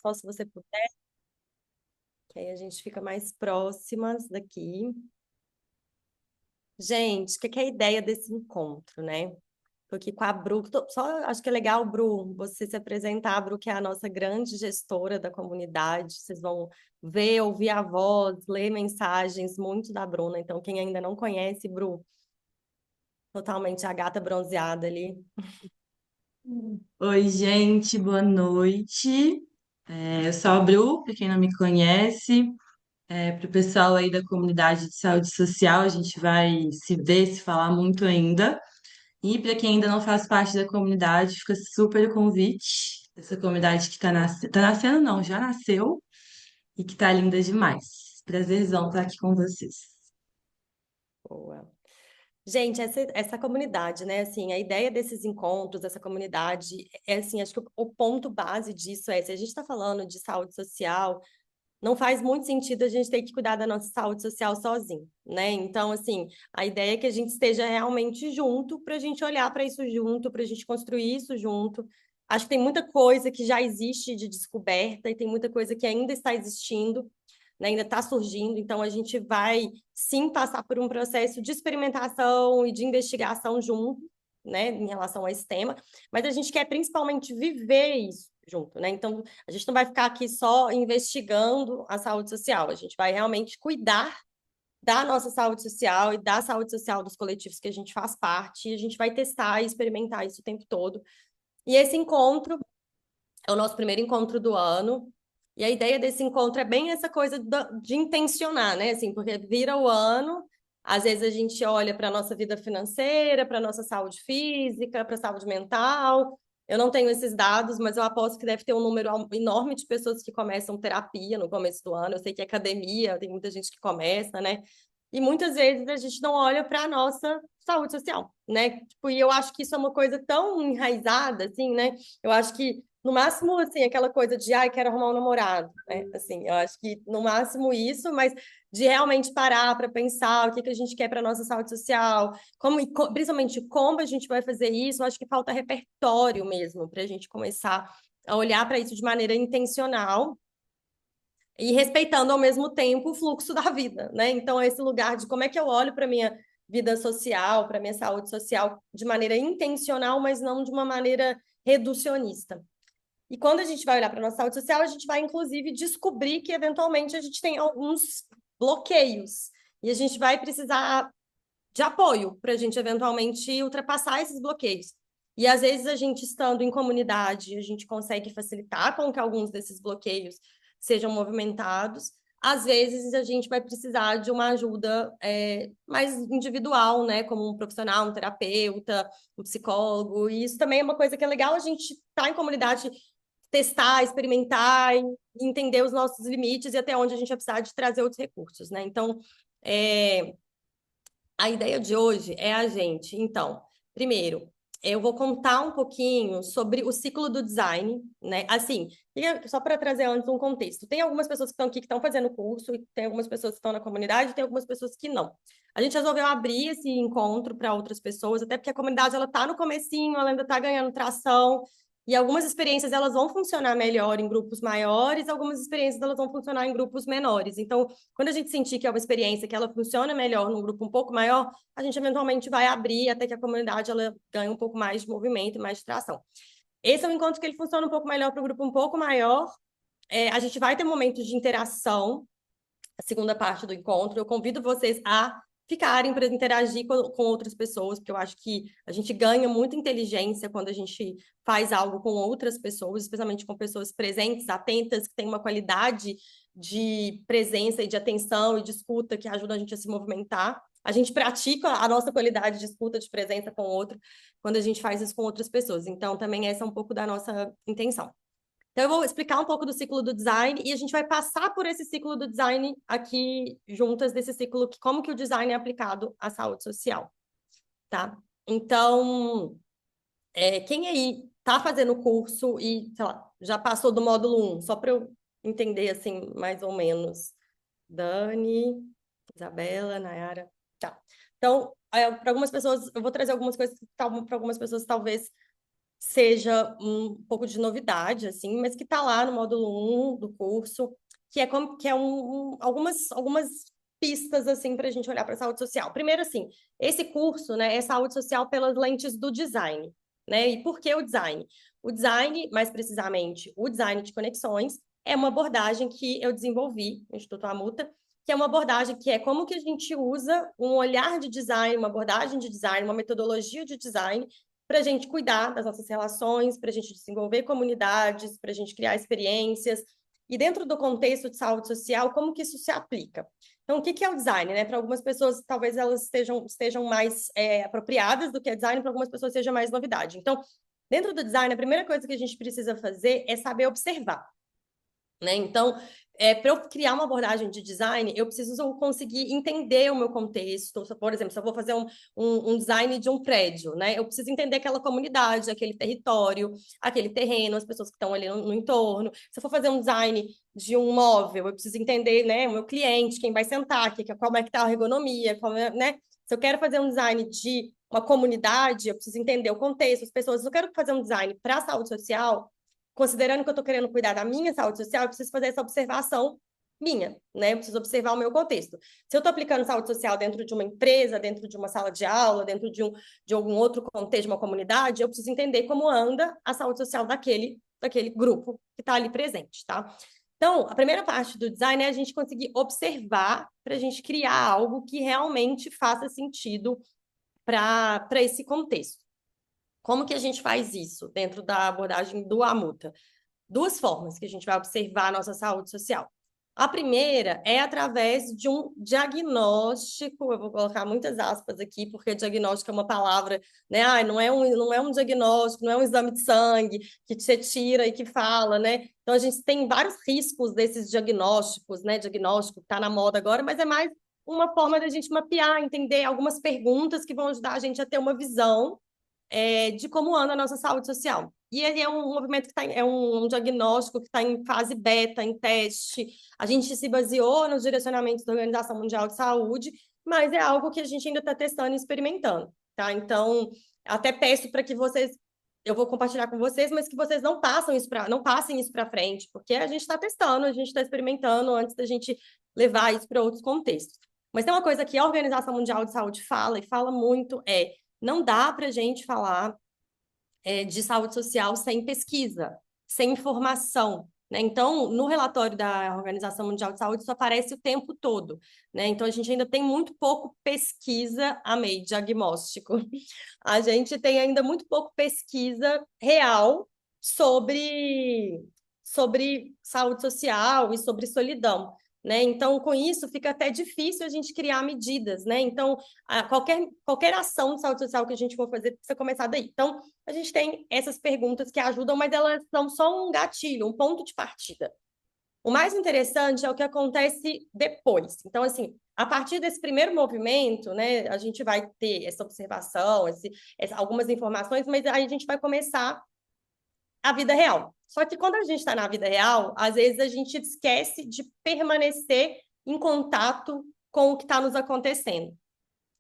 só se você puder, que aí a gente fica mais próximas daqui. Gente, o que que é a ideia desse encontro, né? Porque com a Bru, só acho que é legal, Bru, você se apresentar, Bru, que é a nossa grande gestora da comunidade. Vocês vão ver, ouvir a voz, ler mensagens muito da Bruna. Então, quem ainda não conhece, Bru, totalmente a gata bronzeada ali. Oi, gente, boa noite. Eu sou a Bru, para quem não me conhece. Para o pessoal aí da comunidade de saúde social, a gente vai se ver, se falar muito ainda. E para quem ainda não faz parte da comunidade, fica super o convite. Essa comunidade que tá nascendo, não, já nasceu e que tá linda demais. Prazerzão estar aqui com vocês. Boa. Gente, essa comunidade, né? Assim, a ideia desses encontros, dessa comunidade, é assim, acho que o ponto base disso é, se a gente está falando de saúde social, não faz muito sentido a gente ter que cuidar da nossa saúde social sozinho, né? Então, assim, a ideia é que a gente esteja realmente junto para a gente olhar para isso junto, para a gente construir isso junto. Acho que tem muita coisa que já existe de descoberta e tem muita coisa que ainda está existindo, né? Ainda está surgindo. Então, a gente vai sim passar por um processo de experimentação e de investigação junto, né, em relação a esse tema, mas a gente quer principalmente viver isso junto, né? Então, a gente não vai ficar aqui só investigando a saúde social, a gente vai realmente cuidar da nossa saúde social e da saúde social dos coletivos que a gente faz parte, e a gente vai testar e experimentar isso o tempo todo. E esse encontro é o nosso primeiro encontro do ano, e a ideia desse encontro é bem essa coisa de intencionar, né? Assim, porque vira o ano, às vezes a gente olha para a nossa vida financeira, para a nossa saúde física, para a saúde mental. Eu não tenho esses dados, mas eu aposto que deve ter um número enorme de pessoas que começam terapia no começo do ano. Eu sei que é academia, tem muita gente que começa, né? E muitas vezes a gente não olha para a nossa saúde social, né? Tipo, e eu acho que isso é uma coisa tão enraizada, assim, né? Eu acho que no máximo, assim, aquela coisa de, ai, quero arrumar um namorado, né? Assim, eu acho que no máximo isso, mas de realmente parar para pensar o que que a gente quer para nossa saúde social, como, principalmente como a gente vai fazer isso, eu acho que falta repertório mesmo para a gente começar a olhar para isso de maneira intencional e respeitando ao mesmo tempo o fluxo da vida, né? Então, esse lugar de como é que eu olho para minha vida social, para minha saúde social de maneira intencional, mas não de uma maneira reducionista. E quando a gente vai olhar para a nossa saúde social, a gente vai, inclusive, descobrir que, eventualmente, a gente tem alguns bloqueios. E a gente vai precisar de apoio para a gente, eventualmente, ultrapassar esses bloqueios. E, às vezes, a gente estando em comunidade, a gente consegue facilitar com que alguns desses bloqueios sejam movimentados. Às vezes, a gente vai precisar de uma ajuda mais individual, né? Como um profissional, um terapeuta, um psicólogo. E isso também é uma coisa que é legal a gente estar em comunidade, testar, experimentar e entender os nossos limites e até onde a gente vai precisar de trazer outros recursos, né? Então, a ideia de hoje é a gente, então, primeiro, eu vou contar um pouquinho sobre o ciclo do design, né? Assim, só para trazer antes um contexto. Tem algumas pessoas que estão aqui que estão fazendo o curso, e tem algumas pessoas que estão na comunidade, e tem algumas pessoas que não. A gente resolveu abrir esse encontro para outras pessoas, até porque a comunidade ela está no comecinho, ela ainda está ganhando tração, e algumas experiências elas vão funcionar melhor em grupos maiores, algumas experiências elas vão funcionar em grupos menores. Então, quando a gente sentir que é uma experiência que ela funciona melhor num grupo um pouco maior, a gente eventualmente vai abrir até que a comunidade ela ganhe um pouco mais de movimento e mais de tração. Esse é um encontro que ele funciona um pouco melhor para o grupo um pouco maior. A gente vai ter momentos de interação, a segunda parte do encontro. Eu convido vocês a ficarem para interagir com outras pessoas, porque eu acho que a gente ganha muita inteligência quando a gente faz algo com outras pessoas, especialmente com pessoas presentes, atentas, que têm uma qualidade de presença e de atenção e de escuta que ajuda a gente a se movimentar. A gente pratica a nossa qualidade de escuta, de presença com o outro, quando a gente faz isso com outras pessoas. Então, também essa é um pouco da nossa intenção. Então, eu vou explicar um pouco do ciclo do design e a gente vai passar por esse ciclo do design aqui juntas, desse ciclo, como que o design é aplicado à saúde social, tá? Então, quem aí tá fazendo o curso e, sei lá, já passou do módulo 1, só para eu entender, assim, mais ou menos. Dani, Isabela, Nayara, tá. Então, para algumas pessoas, eu vou trazer algumas coisas que para algumas pessoas talvez seja um pouco de novidade, assim, mas que está lá no módulo 1 do curso, que é, como, que é algumas pistas, assim, para a gente olhar para a saúde social. Primeiro, assim, esse curso, né, é saúde social pelas lentes do design, né? E por que o design? O design, mais precisamente, o design de conexões, é uma abordagem que eu desenvolvi no Instituto Amuta, que é uma abordagem que é como que a gente usa um olhar de design, uma abordagem de design, uma metodologia de design para a gente cuidar das nossas relações, para a gente desenvolver comunidades, para a gente criar experiências. E dentro do contexto de saúde social, como que isso se aplica? Então, o que é o design, né? Para algumas pessoas, talvez elas estejam mais apropriadas do que é design, para algumas pessoas seja mais novidade. Então, dentro do design, a primeira coisa que a gente precisa fazer é saber observar. Né? Então, para eu criar uma abordagem de design, eu preciso conseguir entender o meu contexto. Por exemplo, se eu vou fazer um design de um prédio, né? Eu preciso entender aquela comunidade, aquele território, aquele terreno, as pessoas que estão ali no entorno. Se eu for fazer um design de um móvel, eu preciso entender, né, o meu cliente, quem vai sentar, como é que está a ergonomia, né? Se eu quero fazer um design de uma comunidade, eu preciso entender o contexto, as pessoas. Se eu quero fazer um design para a saúde social, considerando que eu estou querendo cuidar da minha saúde social, eu preciso fazer essa observação minha, né? Eu preciso observar o meu contexto. Se eu estou aplicando saúde social dentro de uma empresa, dentro de uma sala de aula, dentro de algum outro contexto, de uma comunidade, eu preciso entender como anda a saúde social daquele grupo que está ali presente, tá? Então, a primeira parte do design é a gente conseguir observar para a gente criar algo que realmente faça sentido para esse contexto. Como que a gente faz isso dentro da abordagem do Amuta? Duas formas que a gente vai observar a nossa saúde social. A primeira é através de um diagnóstico, eu vou colocar muitas aspas aqui, porque diagnóstico é uma palavra, né? Ah, não é um diagnóstico, não é um exame de sangue que você tira e que fala, né? Então a gente tem vários riscos desses diagnósticos, né? Diagnóstico que está na moda agora, mas é mais uma forma da gente mapear, entender algumas perguntas que vão ajudar a gente a ter uma visão de como anda a nossa saúde social. E ele é um movimento que é um diagnóstico que está em fase beta, em teste. A gente se baseou nos direcionamentos da Organização Mundial de Saúde, mas é algo que a gente ainda está testando e experimentando, tá? Então, até peço para que vocês, eu vou compartilhar com vocês, mas que vocês não passem isso para frente, porque a gente está testando, a gente está experimentando antes da gente levar isso para outros contextos. Mas tem uma coisa que a Organização Mundial de Saúde fala, e fala muito, não dá para a gente falar de saúde social sem pesquisa, sem informação. Né? Então, no relatório da Organização Mundial de Saúde, isso aparece o tempo todo. Né? Então, a gente ainda tem muito pouco pesquisa a meio diagnóstico. A gente tem ainda muito pouco pesquisa real sobre saúde social e sobre solidão. Né? Então, com isso, fica até difícil a gente criar medidas, né? Então, qualquer ação de saúde social que a gente for fazer precisa começar daí. Então, a gente tem essas perguntas que ajudam, mas elas são só um gatilho, um ponto de partida. O mais interessante é o que acontece depois. Então, assim, a partir desse primeiro movimento, né, a gente vai ter essa observação, algumas informações, mas aí a gente vai começar a vida real. Só que quando a gente está na vida real, às vezes a gente esquece de permanecer em contato com o que está nos acontecendo,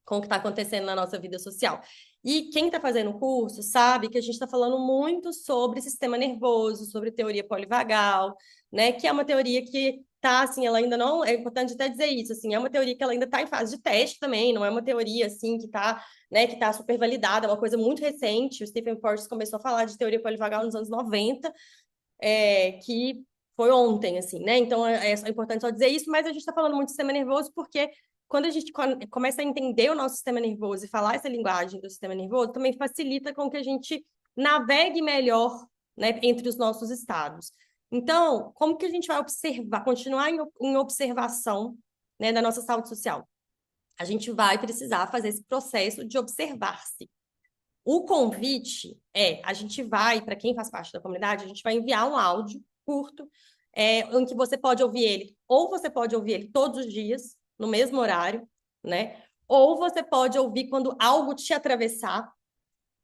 com o que está acontecendo na nossa vida social. E quem está fazendo o curso sabe que a gente está falando muito sobre sistema nervoso, sobre teoria polivagal, né? Que é uma teoria que tá, assim, ela ainda não, é importante até dizer isso, assim, é uma teoria que ela ainda está em fase de teste também, não é uma teoria, assim, que está, né, que tá super validada, é uma coisa muito recente, o Stephen Porges começou a falar de teoria polivagal nos anos 90, que foi ontem, assim, né? Então, é importante só dizer isso, mas a gente está falando muito de sistema nervoso porque quando a gente começa a entender o nosso sistema nervoso e falar essa linguagem do sistema nervoso, também facilita com que a gente navegue melhor, né, entre os nossos estados. Então, como que a gente vai observar, continuar em observação, né, da nossa saúde social? A gente vai precisar fazer esse processo de observar-se. O convite a gente vai, para quem faz parte da comunidade, a gente vai enviar um áudio curto, em que você pode ouvir ele, ou você pode ouvir ele todos os dias, no mesmo horário, né? Ou você pode ouvir quando algo te atravessar,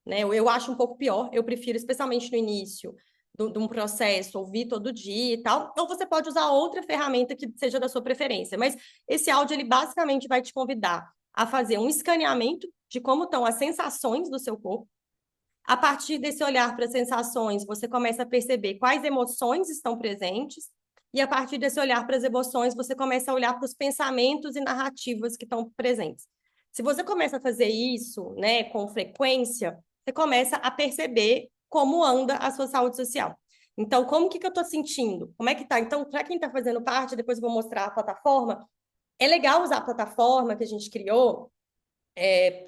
né? Eu acho um pouco pior, eu prefiro, especialmente no início de um processo, ouvir todo dia e tal, ou você pode usar outra ferramenta que seja da sua preferência. Mas esse áudio, ele basicamente vai te convidar a fazer um escaneamento de como estão as sensações do seu corpo, A partir desse olhar para as sensações, você começa a perceber quais emoções estão presentes, e a partir desse olhar para as emoções, você começa a olhar para os pensamentos e narrativas que estão presentes. Se você começa a fazer isso, né, com frequência, você começa a perceber como anda a sua saúde social. Então, como que eu estou sentindo? Como é que tá? Então, para quem está fazendo parte, depois eu vou mostrar a plataforma. É legal usar a plataforma que a gente criou,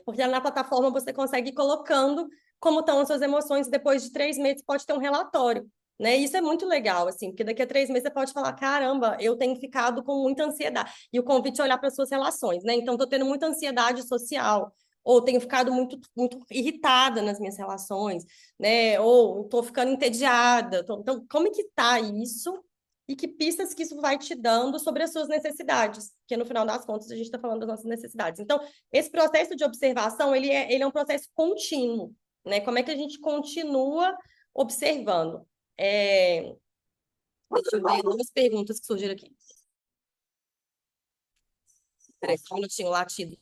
porque na plataforma você consegue ir colocando como estão as suas emoções, e depois de 3 meses pode ter um relatório, né? Isso é muito legal, assim, porque daqui a 3 meses você pode falar, caramba, eu tenho ficado com muita ansiedade. E o convite é olhar para as suas relações, né? Então, estou tendo muita ansiedade social, ou tenho ficado muito, muito irritada nas minhas relações, né? Ou estou ficando entediada. Então, como é que tá isso? E que pistas que isso vai te dando sobre as suas necessidades? Porque no final das contas a gente está falando das nossas necessidades. Então, esse processo de observação, ele é um processo contínuo, né? Como é que a gente continua observando? Deixa eu ver duas perguntas que surgiram aqui. Peraí, só um minutinho, latido.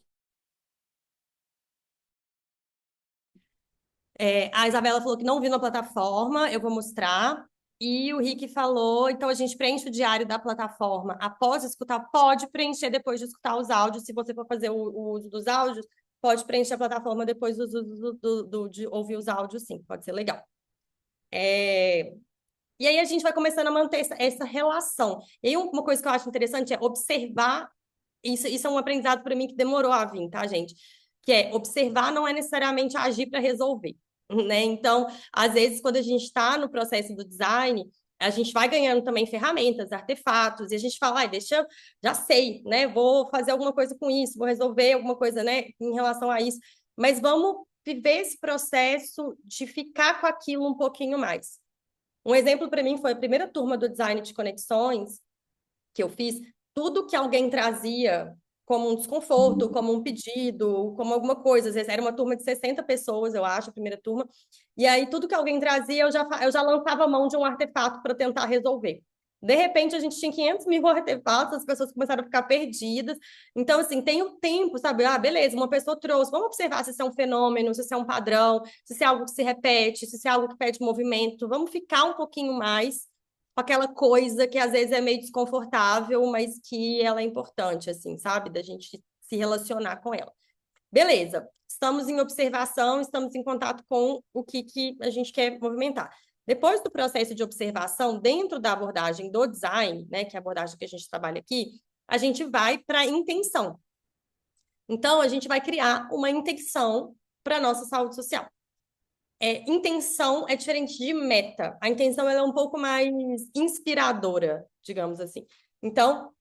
A Isabela falou que não viu na plataforma, eu vou mostrar. E o Rick falou, então a gente preenche o diário da plataforma após escutar, pode preencher depois de escutar os áudios, se você for fazer o uso dos áudios, pode preencher a plataforma depois de ouvir os áudios, sim, pode ser legal. E aí a gente vai começando a manter essa relação. E aí uma coisa que eu acho interessante é observar, isso é um aprendizado para mim que demorou a vir, tá, gente? Que é observar não é necessariamente agir para resolver, né? Então, às vezes, quando a gente está no processo do design, a gente vai ganhando também ferramentas, artefatos, e a gente fala, já sei, né? Vou fazer alguma coisa com isso, vou resolver alguma coisa, né, em relação a isso. Mas vamos viver esse processo de ficar com aquilo um pouquinho mais. Um exemplo para mim foi a primeira turma do design de conexões que eu fiz. Tudo que alguém trazia como um desconforto, como um pedido, como alguma coisa. Às vezes era uma turma de 60 pessoas, eu acho, a primeira turma. E aí tudo que alguém trazia, eu já lançava a mão de um artefato para tentar resolver. De repente, a gente tinha 500 mil artefatos, as pessoas começaram a ficar perdidas. Então, assim, tem o tempo, sabe? Ah, beleza, uma pessoa trouxe. Vamos observar se isso é um fenômeno, se isso é um padrão, se isso é algo que se repete, se isso é algo que pede movimento. Vamos ficar um pouquinho mais com aquela coisa que às vezes é meio desconfortável, mas que ela é importante, assim, sabe? Da gente se relacionar com ela. Beleza, estamos em observação, estamos em contato com o que a gente quer movimentar. Depois do processo de observação, dentro da abordagem do design, né, que é a abordagem que a gente trabalha aqui, a gente vai para a intenção. Então, a gente vai criar uma intenção para a nossa saúde social. Intenção é diferente de meta. A intenção ela é um pouco mais inspiradora, digamos assim. Então,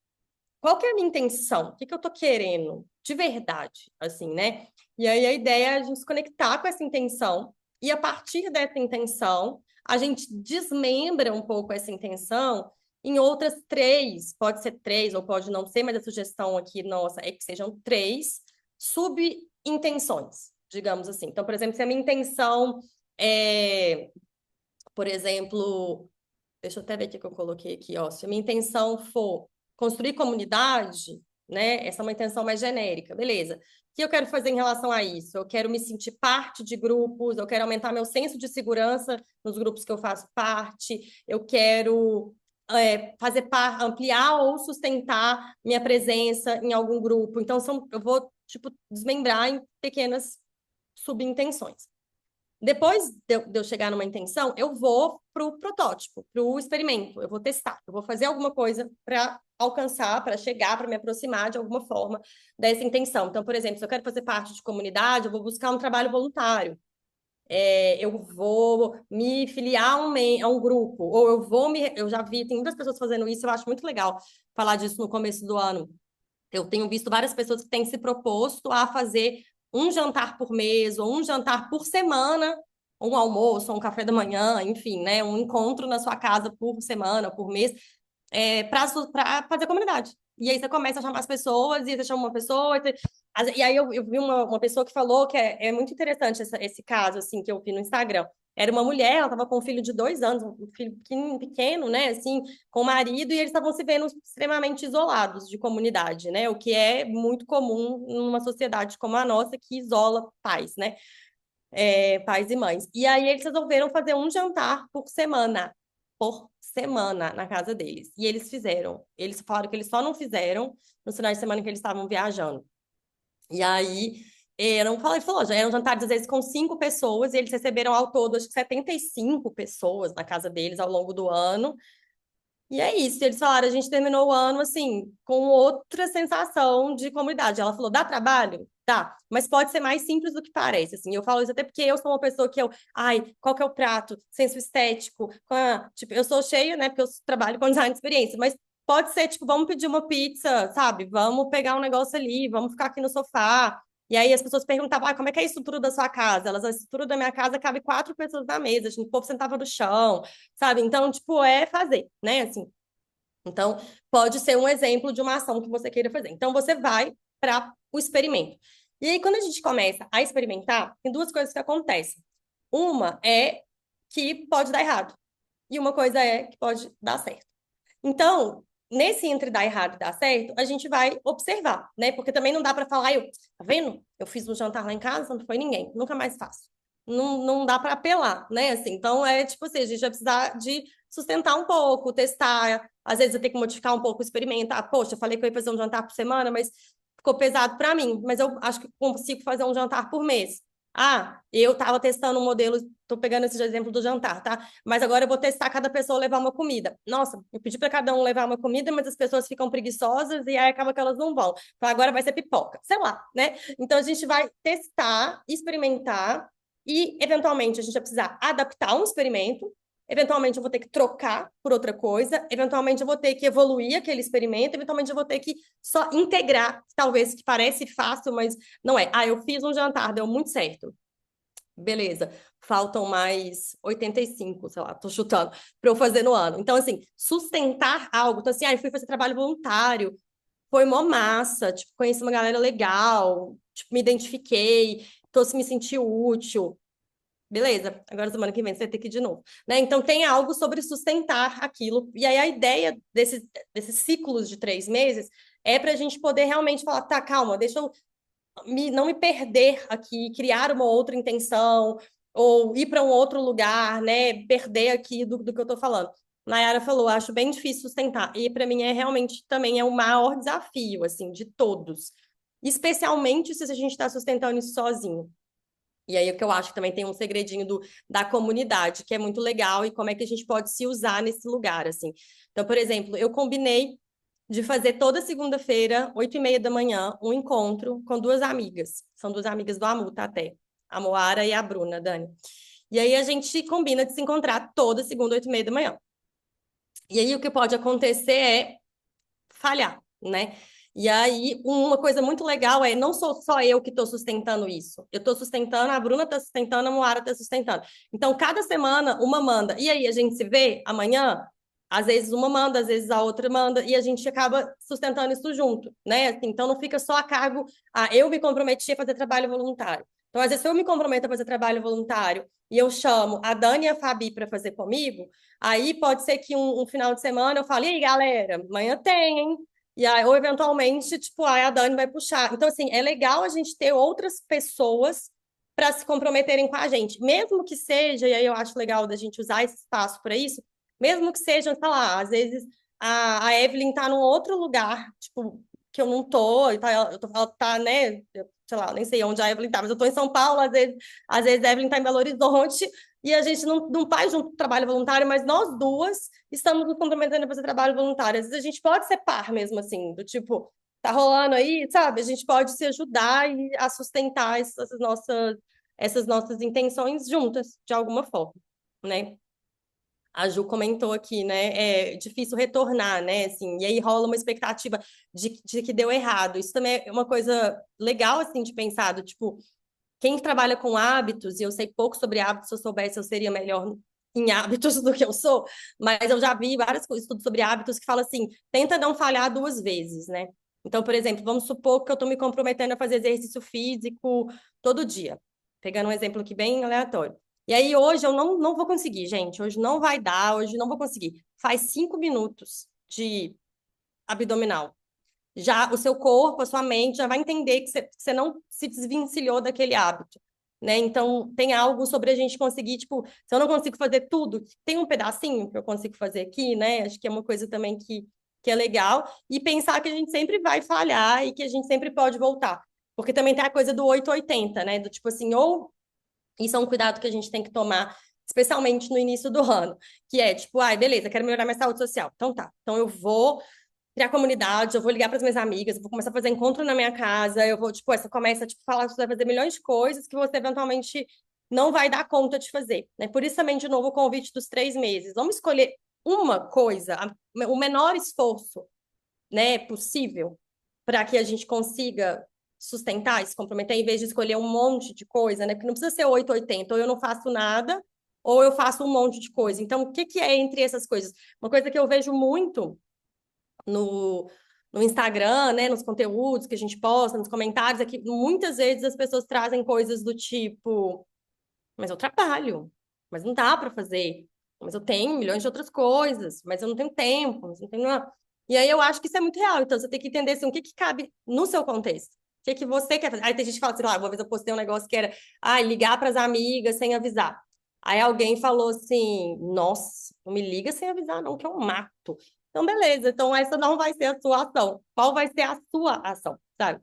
qual que é a minha intenção? O que que eu tô querendo de verdade, assim, né? E aí a ideia é a gente se conectar com essa intenção e a partir dessa intenção, a gente desmembra um pouco essa intenção em outras três, pode ser três ou pode não ser, mas a sugestão aqui nossa é que sejam três subintenções, digamos assim. Então, por exemplo, se a minha intenção é, por exemplo, deixa eu até ver o que eu coloquei aqui, ó. Se a minha intenção for construir comunidade, né? Essa é uma intenção mais genérica, beleza. O que eu quero fazer em relação a isso? Eu quero me sentir parte de grupos, eu quero aumentar meu senso de segurança nos grupos que eu faço parte, eu quero ampliar ou sustentar minha presença em algum grupo. Então, eu vou, tipo, desmembrar em pequenas subintenções. Depois de eu chegar numa intenção, eu vou para o protótipo, para o experimento. Eu vou testar, eu vou fazer alguma coisa para alcançar, para chegar, para me aproximar de alguma forma dessa intenção. Então, por exemplo, se eu quero fazer parte de comunidade, eu vou buscar um trabalho voluntário. Eu vou me filiar a um grupo, ou eu já vi, tem muitas pessoas fazendo isso, eu acho muito legal falar disso no começo do ano. Eu tenho visto várias pessoas que têm se proposto a fazer um jantar por mês ou um jantar por semana, um almoço, um café da manhã, enfim, né? Um encontro na sua casa por semana, por mês, para fazer comunidade. E aí você começa a chamar as pessoas, e você chama uma pessoa, e aí eu vi uma pessoa que falou que é muito interessante esse caso, assim, que eu vi no Instagram. Era uma mulher, ela estava com um filho de 2 anos, um filho pequeno, né, assim, com o marido, e eles estavam se vendo extremamente isolados de comunidade, né, o que é muito comum numa sociedade como a nossa, que isola pais, né. pais e mães. E aí eles resolveram fazer um jantar por semana na casa deles. E eles fizeram. Eles falaram que eles só não fizeram no final de semana que eles estavam viajando. E aí falou, já eram jantares às vezes com 5 pessoas, e eles receberam ao todo, acho que 75 pessoas na casa deles ao longo do ano. E é isso, eles falaram, a gente terminou o ano, assim, com outra sensação de comunidade. Ela falou, dá trabalho? Dá, mas pode ser mais simples do que parece, assim. Eu falo isso até porque eu sou uma pessoa que ai, qual que é o prato? Senso estético. Tipo, eu sou cheia, né, porque eu trabalho com design de experiência, mas pode ser, tipo, vamos pedir uma pizza, sabe? Vamos pegar um negócio ali, vamos ficar aqui no sofá. E aí as pessoas perguntavam, como é que é a estrutura da sua casa? A estrutura da minha casa cabe 4 pessoas na mesa, tipo, o povo sentava no chão, sabe? Então, tipo, é fazer, né? Assim. Então, pode ser um exemplo de uma ação que você queira fazer. Então, você vai para o experimento. E aí, quando a gente começa a experimentar, tem 2 coisas que acontecem. Uma é que pode dar errado, e uma coisa é que pode dar certo. Então, nesse entre dar errado e dar certo, a gente vai observar, né? Porque também não dá para falar, tá vendo? Eu fiz um jantar lá em casa, não foi ninguém, nunca mais faço. Não dá para apelar, né? Assim, então é tipo assim, a gente vai precisar de sustentar um pouco, testar, às vezes eu tenho que modificar um pouco o experimento. Poxa, eu falei que eu ia fazer um jantar por semana, mas ficou pesado para mim, mas eu acho que consigo fazer um jantar por mês. Eu estava testando um modelo, estou pegando esse exemplo do jantar, tá? Mas agora eu vou testar cada pessoa levar uma comida. Nossa, eu pedi para cada um levar uma comida, mas as pessoas ficam preguiçosas e aí acaba que elas não vão. Então agora vai ser pipoca, sei lá, né? Então a gente vai testar, experimentar e eventualmente a gente vai precisar adaptar um experimento. Eventualmente eu vou ter que trocar por outra coisa, eventualmente eu vou ter que evoluir aquele experimento, eventualmente eu vou ter que só integrar, talvez que parece fácil, mas não é. Eu fiz um jantar, deu muito certo. Beleza, faltam mais 85, sei lá, tô chutando, para eu fazer no ano. Então, assim, sustentar algo, então assim, eu fui fazer trabalho voluntário, foi mó massa, tipo, conheci uma galera legal, tipo, me identifiquei, tô se me senti útil. Beleza, agora semana que vem você vai ter que ir de novo, né? Então tem algo sobre sustentar aquilo. E aí a ideia desses ciclos de 3 meses é para a gente poder realmente falar, tá, calma, deixa eu não me perder aqui, criar uma outra intenção, ou ir para um outro lugar, né? Perder aqui do que eu estou falando. Nayara falou, acho bem difícil sustentar. E para mim é realmente também é o maior desafio, assim, de todos. Especialmente se a gente está sustentando isso sozinho. E aí, o que eu acho que também tem um segredinho da comunidade, que é muito legal, e como é que a gente pode se usar nesse lugar, assim. Então, por exemplo, eu combinei de fazer toda segunda-feira, 8h30 da manhã, um encontro com 2 amigas. São 2 amigas do Amu, tá, até. A Moara e a Bruna, Dani. E aí a gente combina de se encontrar toda segunda, 8h30 da manhã. E aí o que pode acontecer é falhar, né? E aí, uma coisa muito legal é, não sou só eu que estou sustentando isso. Eu estou sustentando, a Bruna está sustentando, a Moara está sustentando. Então, cada semana, uma manda. E aí, a gente se vê amanhã? Às vezes uma manda, às vezes a outra manda, e a gente acaba sustentando isso junto, né? Assim, então, não fica só a cargo, eu me comprometi a fazer trabalho voluntário. Então, às vezes, se eu me comprometo a fazer trabalho voluntário e eu chamo a Dani e a Fabi para fazer comigo, aí pode ser que um final de semana eu fale, e aí, galera, amanhã tem, hein? E aí, ou eventualmente, tipo, a Dani vai puxar. Então, assim, é legal a gente ter outras pessoas para se comprometerem com a gente. Mesmo que seja, e aí eu acho legal da gente usar esse espaço para isso, mesmo que seja, sei lá, às vezes a Evelyn tá num outro lugar, tipo, que eu não tô, ela tá, né, sei lá, nem sei onde a Evelyn tá, mas eu tô em São Paulo, às vezes a Evelyn tá em Belo Horizonte, e a gente não faz junto trabalho voluntário, mas nós duas estamos nos comprometendo a fazer trabalho voluntário. Às vezes a gente pode ser par mesmo, assim, do tipo, tá rolando aí, sabe? A gente pode se ajudar e a sustentar essas nossas intenções juntas, de alguma forma, né? A Ju comentou aqui, né? É difícil retornar, né? Assim, e aí rola uma expectativa de que deu errado. Isso também é uma coisa legal, assim, de pensar, do tipo, quem trabalha com hábitos, e eu sei pouco sobre hábitos, se eu soubesse, eu seria melhor em hábitos do que eu sou, mas eu já vi vários estudos sobre hábitos que falam assim, tenta não falhar 2 vezes, né? Então, por exemplo, vamos supor que eu estou me comprometendo a fazer exercício físico todo dia, pegando um exemplo aqui bem aleatório. E aí, hoje eu não vou conseguir, gente, hoje não vai dar, hoje não vou conseguir. Faz 5 minutos de abdominal, já o seu corpo, a sua mente já vai entender que você não se desvencilhou daquele hábito. né? Então, tem algo sobre a gente conseguir, tipo, se eu não consigo fazer tudo, tem um pedacinho que eu consigo fazer aqui, né? Acho que é uma coisa também que é legal. E pensar que a gente sempre vai falhar e que a gente sempre pode voltar. Porque também tem a coisa do 880, né? Do tipo assim, ou isso é um cuidado que a gente tem que tomar, especialmente no início do ano, que é tipo, ai, beleza, quero melhorar minha saúde social. Então tá. Então eu vou criar comunidade, eu vou ligar para as minhas amigas, eu vou começar a fazer encontro na minha casa, eu vou, tipo, você começa, tipo, falar que você vai fazer milhões de coisas que você eventualmente não vai dar conta de fazer, né? Por isso também, de novo, o convite dos 3 meses. Vamos escolher uma coisa, o menor esforço, né, possível, para que a gente consiga sustentar, se comprometer, em vez de escolher um monte de coisa, né? Porque não precisa ser 880, ou eu não faço nada, ou eu faço um monte de coisa. Então, o que que é entre essas coisas? Uma coisa que eu vejo muito no, no Instagram, né, nos conteúdos que a gente posta, nos comentários, é que muitas vezes as pessoas trazem coisas do tipo, mas eu trabalho, mas não dá para fazer, mas eu tenho milhões de outras coisas, mas eu não tenho tempo, mas não tenho nada. E aí eu acho que isso é muito real, então você tem que entender assim, o que que cabe no seu contexto. O que que você quer fazer? Aí tem gente que fala assim, uma vez eu postei um negócio que era, ligar para as amigas sem avisar. Aí alguém falou assim, nossa, não me liga sem avisar não, que eu mato. Então, beleza, então essa não vai ser a sua ação. Qual vai ser a sua ação, sabe?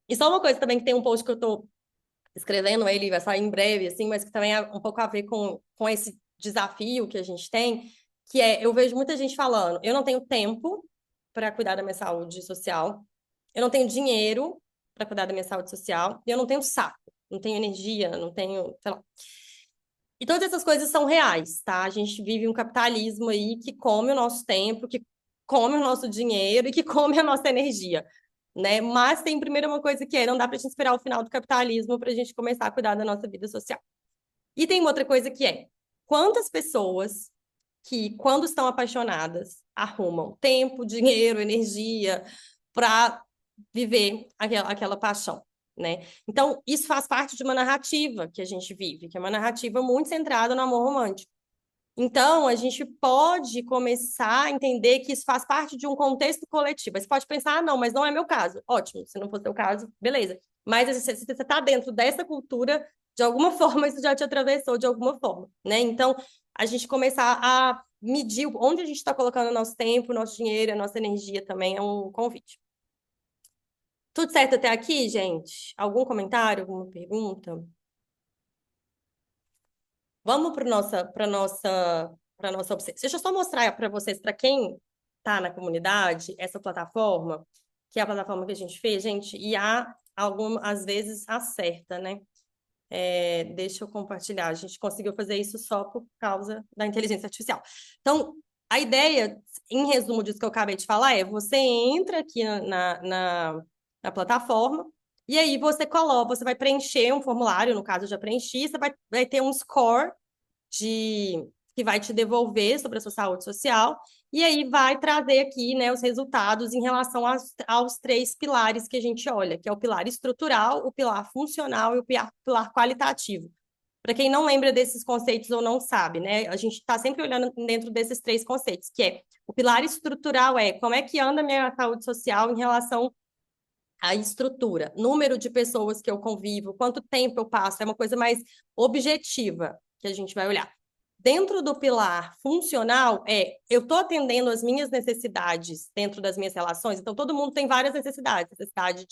E só uma coisa também que tem um post que eu tô escrevendo, ele vai sair em breve, assim, mas que também é um pouco a ver com esse desafio que a gente tem, que é, eu vejo muita gente falando, eu não tenho tempo para cuidar da minha saúde social, eu não tenho dinheiro para cuidar da minha saúde social, e eu não tenho saco, não tenho energia, não tenho, sei lá. E todas essas coisas são reais, tá? A gente vive um capitalismo aí que come o nosso tempo, que come o nosso dinheiro e que come a nossa energia, né? Mas tem primeiro uma coisa que é, não dá pra gente esperar o final do capitalismo pra gente começar a cuidar da nossa vida social. E tem uma outra coisa que é, quantas pessoas que, quando estão apaixonadas, arrumam tempo, dinheiro, energia para viver aquela paixão, né? Então, isso faz parte de uma narrativa que a gente vive, que é uma narrativa muito centrada no amor romântico. Então, a gente pode começar a entender que isso faz parte de um contexto coletivo. Aí você pode pensar, não, mas não é meu caso. Ótimo, se não for seu caso, beleza. Mas se você está dentro dessa cultura, de alguma forma isso já te atravessou de alguma forma, né? Então, a gente começar a medir onde a gente está colocando o nosso tempo, o nosso dinheiro, a nossa energia também é um convite. Tudo certo até aqui, gente? Algum comentário, alguma pergunta? Vamos para nossa obsessão. Deixa eu só mostrar para vocês, para quem está na comunidade, essa plataforma, que é a plataforma que a gente fez, gente, e às vezes acerta, né? Deixa eu compartilhar. A gente conseguiu fazer isso só por causa da inteligência artificial. Então, a ideia, em resumo disso que eu acabei de falar, é você entra aqui na plataforma e aí você coloca, você vai preencher um formulário, no caso eu já preenchi, você vai ter um score que vai te devolver sobre a sua saúde social, e aí vai trazer aqui, né, os resultados em relação aos 3 pilares que a gente olha, que é o pilar estrutural, o pilar funcional e o pilar qualitativo. Para quem não lembra desses conceitos ou não sabe, né, a gente está sempre olhando dentro desses 3 conceitos, que é o pilar estrutural é como é que anda a minha saúde social em relação à estrutura, número de pessoas que eu convivo, quanto tempo eu passo, é uma coisa mais objetiva que a gente vai olhar. Dentro do pilar funcional, eu estou atendendo as minhas necessidades dentro das minhas relações, então todo mundo tem várias necessidades, necessidade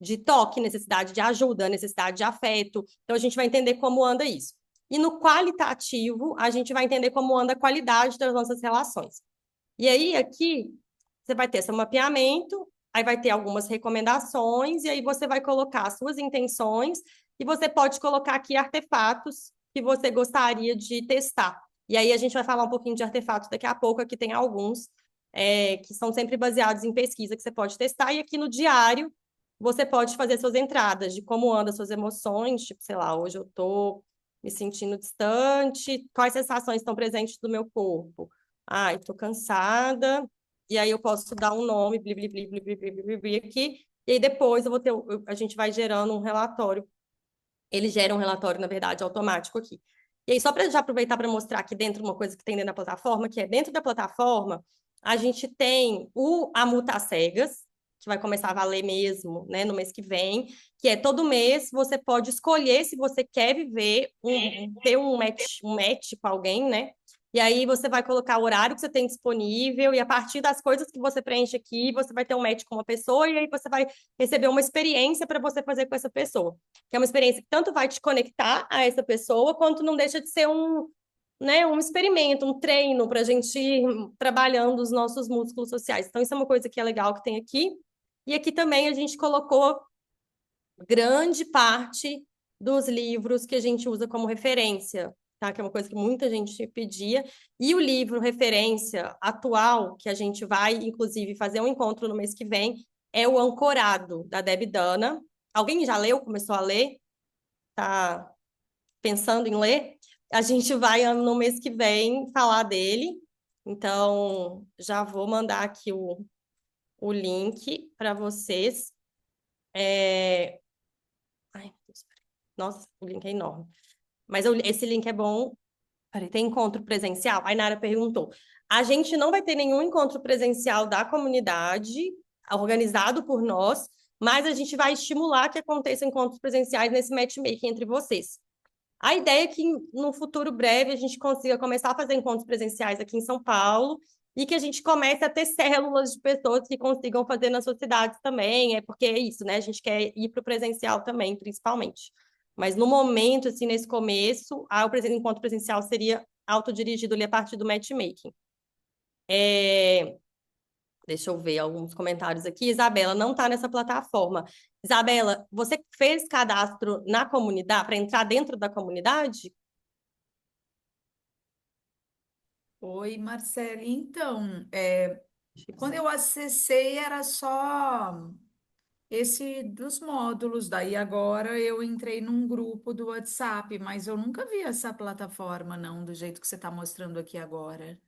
de toque, necessidade de ajuda, necessidade de afeto, então a gente vai entender como anda isso. E no qualitativo, a gente vai entender como anda a qualidade das nossas relações. E aí, aqui, você vai ter seu mapeamento, aí vai ter algumas recomendações, e aí você vai colocar as suas intenções, e você pode colocar aqui artefatos que você gostaria de testar. E aí a gente vai falar um pouquinho de artefatos daqui a pouco, aqui tem alguns, que são sempre baseados em pesquisa que você pode testar, e aqui no diário você pode fazer suas entradas de como andam as suas emoções, tipo, sei lá, hoje eu tô me sentindo distante, quais sensações estão presentes no meu corpo? Ai, tô cansada, e aí eu posso dar um nome, bli, bli, bli, bli, bli, bli, bli, bli, aqui, e aí depois a gente vai gerando um relatório. Ele gera um relatório, na verdade, automático aqui. E aí, só para já aproveitar para mostrar aqui dentro uma coisa que tem dentro da plataforma, que é dentro da plataforma, a gente tem a multa cegas, que vai começar a valer mesmo, né, no mês que vem, que é todo mês você pode escolher se você quer ter um match com alguém, né? E aí você vai colocar o horário que você tem disponível, e a partir das coisas que você preenche aqui, você vai ter um match com uma pessoa, e aí você vai receber uma experiência para você fazer com essa pessoa. Que é uma experiência que tanto vai te conectar a essa pessoa, quanto não deixa de ser né, um experimento, um treino para a gente ir trabalhando os nossos músculos sociais. Então, isso é uma coisa que é legal que tem aqui. E aqui também a gente colocou grande parte dos livros que a gente usa como referência, tá? Que é uma coisa que muita gente pedia. E o livro referência atual, que a gente vai, inclusive, fazer um encontro no mês que vem, é o Ancorado, da Deb Dana. Alguém já leu? Começou a ler? Tá pensando em ler? A gente vai no mês que vem falar dele. Então, já vou mandar aqui o link para vocês. Ai, meu Deus. Nossa, o link é enorme. Mas esse link é bom. Peraí, tem encontro presencial? A Nara perguntou. A gente não vai ter nenhum encontro presencial da comunidade, organizado por nós, mas a gente vai estimular que aconteçam encontros presenciais nesse matchmaking entre vocês. A ideia é que no futuro breve a gente consiga começar a fazer encontros presenciais aqui em São Paulo e que a gente comece a ter células de pessoas que consigam fazer nas suas cidades também, porque é isso, né? A gente quer ir para o presencial também, principalmente. Mas no momento, assim, nesse começo, o encontro presencial seria autodirigido ali a partir do matchmaking. Deixa eu ver alguns comentários aqui. Isabela, não está nessa plataforma. Isabela, você fez cadastro na comunidade, para entrar dentro da comunidade? Oi, Marcele. Então, quando eu acessei era só esse dos módulos, daí agora eu entrei num grupo do WhatsApp, mas eu nunca vi essa plataforma, não, do jeito que você está mostrando aqui agora.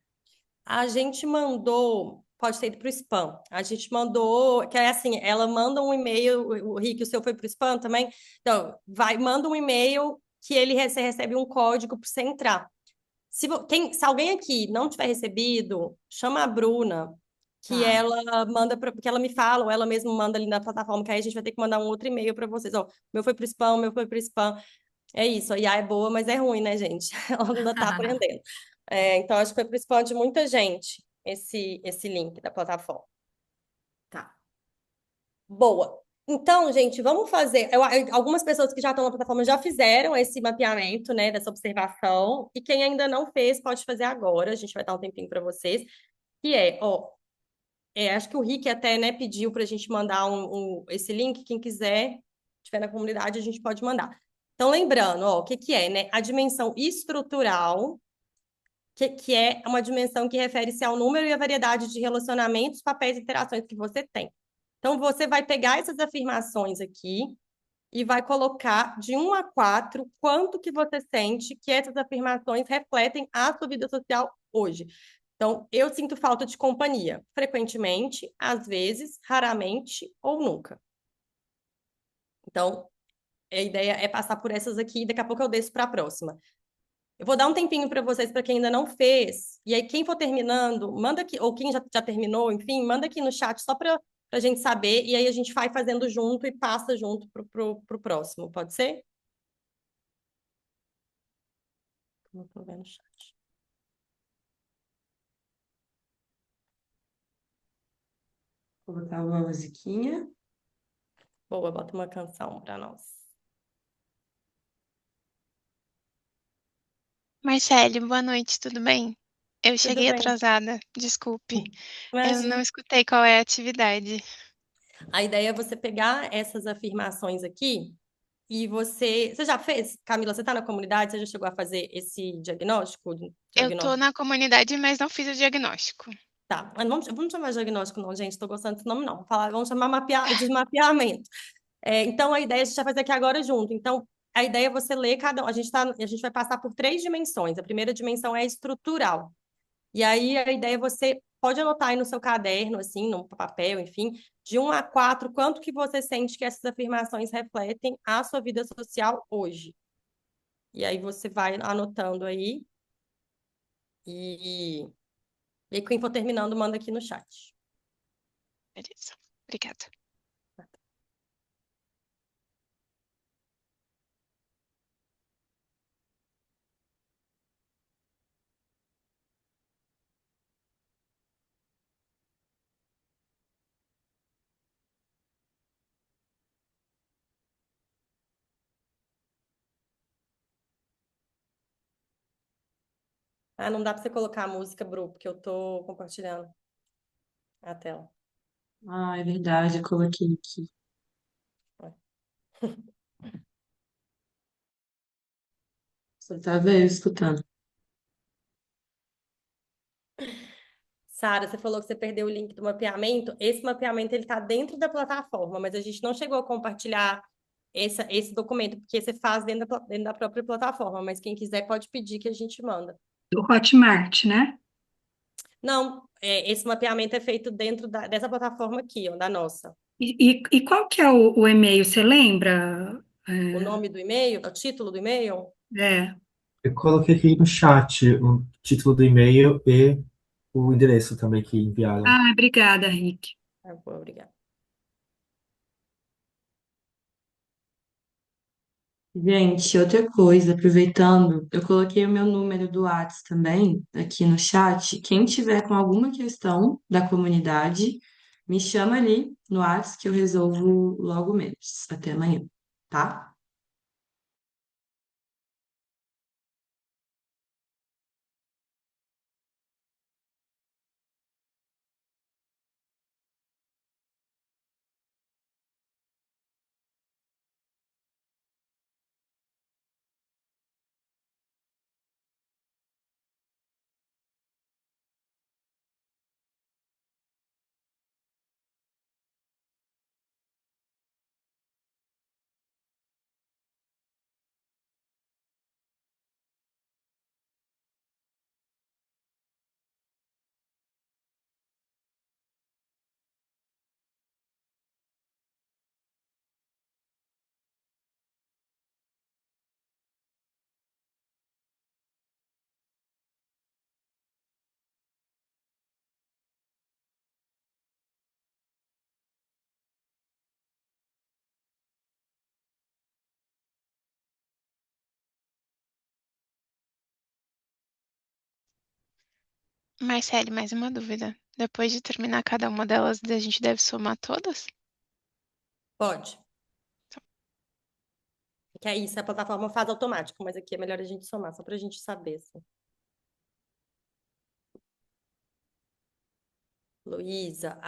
A gente mandou, pode ter ido para o spam. A gente mandou, que é assim, ela manda um e-mail, o Rick, o seu foi para o spam também? Então, manda um e-mail que você recebe um código para você entrar. Se alguém aqui não tiver recebido, chama a Bruna, que Tá. ela manda porque ela me fala, ou ela mesma manda ali na plataforma, que aí a gente vai ter que mandar um outro e-mail para vocês. Ó, meu foi pro spam, meu foi pro spam. É isso, a IA é boa, mas é ruim, né, gente? Ela ainda tá aprendendo. Então, acho que foi pro spam de muita gente esse link da plataforma. Tá. Boa. Então, gente, vamos fazer. Algumas pessoas que já estão na plataforma já fizeram esse mapeamento, né, dessa observação, e quem ainda não fez pode fazer agora. A gente vai dar um tempinho para vocês. Que acho que o Rick até, né, pediu para a gente mandar esse link. Quem quiser, estiver na comunidade, a gente pode mandar. Então, lembrando, o que é, né? A dimensão estrutural, que é uma dimensão que refere-se ao número e à variedade de relacionamentos, papéis e interações que você tem. Então, você vai pegar essas afirmações aqui e vai colocar de 1 a 4 quanto que você sente que essas afirmações refletem a sua vida social hoje. Então, eu sinto falta de companhia, frequentemente, às vezes, raramente ou nunca. Então, a ideia é passar por essas aqui e daqui a pouco eu desço para a próxima. Eu vou dar um tempinho para vocês, para quem ainda não fez. E aí, quem for terminando, manda aqui, ou quem já terminou, enfim, manda aqui no chat só para a gente saber. E aí a gente vai fazendo junto e passa junto pro próximo. Pode ser? Não tô vendo o chat. Vou botar uma musiquinha. Boa, bota uma canção para nós. Marcele, boa noite, tudo bem? Eu Tudo cheguei bem? atrasada, desculpe. Eu não Imagina. escutei qual é a atividade. A ideia é você pegar essas afirmações aqui e você já fez, Camila, você está na comunidade? Você já chegou a fazer esse diagnóstico? Eu tô Diagnóstico? na comunidade, mas não fiz o diagnóstico. Tá, mas vamos chamar de diagnóstico não, gente, estou gostando desse nome não. Vamos chamar de mapeamento. Então, a ideia a gente vai fazer aqui agora junto. Então, a ideia é você ler cada um. A gente vai passar por 3 dimensões. A primeira dimensão é estrutural. E aí, a ideia é você pode anotar aí no seu caderno, assim, no papel, enfim, de 1 a 4, quanto que você sente que essas afirmações refletem a sua vida social hoje. E aí, você vai anotando aí. E aí, quem for terminando, manda aqui no chat. Beleza. Obrigada. Ah, não dá para você colocar a música, Bru, porque eu tô compartilhando a tela. Ah, é verdade, eu coloquei aqui. Você tá vendo, escutando. Sara, você falou que você perdeu o link do mapeamento. Esse mapeamento ele está dentro da plataforma, mas a gente não chegou a compartilhar esse documento, porque você faz dentro da própria plataforma, mas quem quiser pode pedir que a gente manda. Do Hotmart, né? Não, esse mapeamento é feito dentro dessa plataforma aqui, ó, da nossa. E qual que é o e-mail, você lembra? O nome do e-mail, o título do e-mail, É. Eu coloquei aqui no chat o título do e-mail e o endereço também que enviaram. Ah, obrigada, Rick. obrigada. Gente, outra coisa, aproveitando, eu coloquei o meu número do Whats também aqui no chat. Quem tiver com alguma questão da comunidade, me chama ali no Whats que eu resolvo logo menos. Até amanhã, tá? Marcele, mais uma dúvida. Depois de terminar cada uma delas, a gente deve somar todas? Pode. Que é isso, a plataforma faz automático, mas aqui é melhor a gente somar, só para a gente saber, assim. Luísa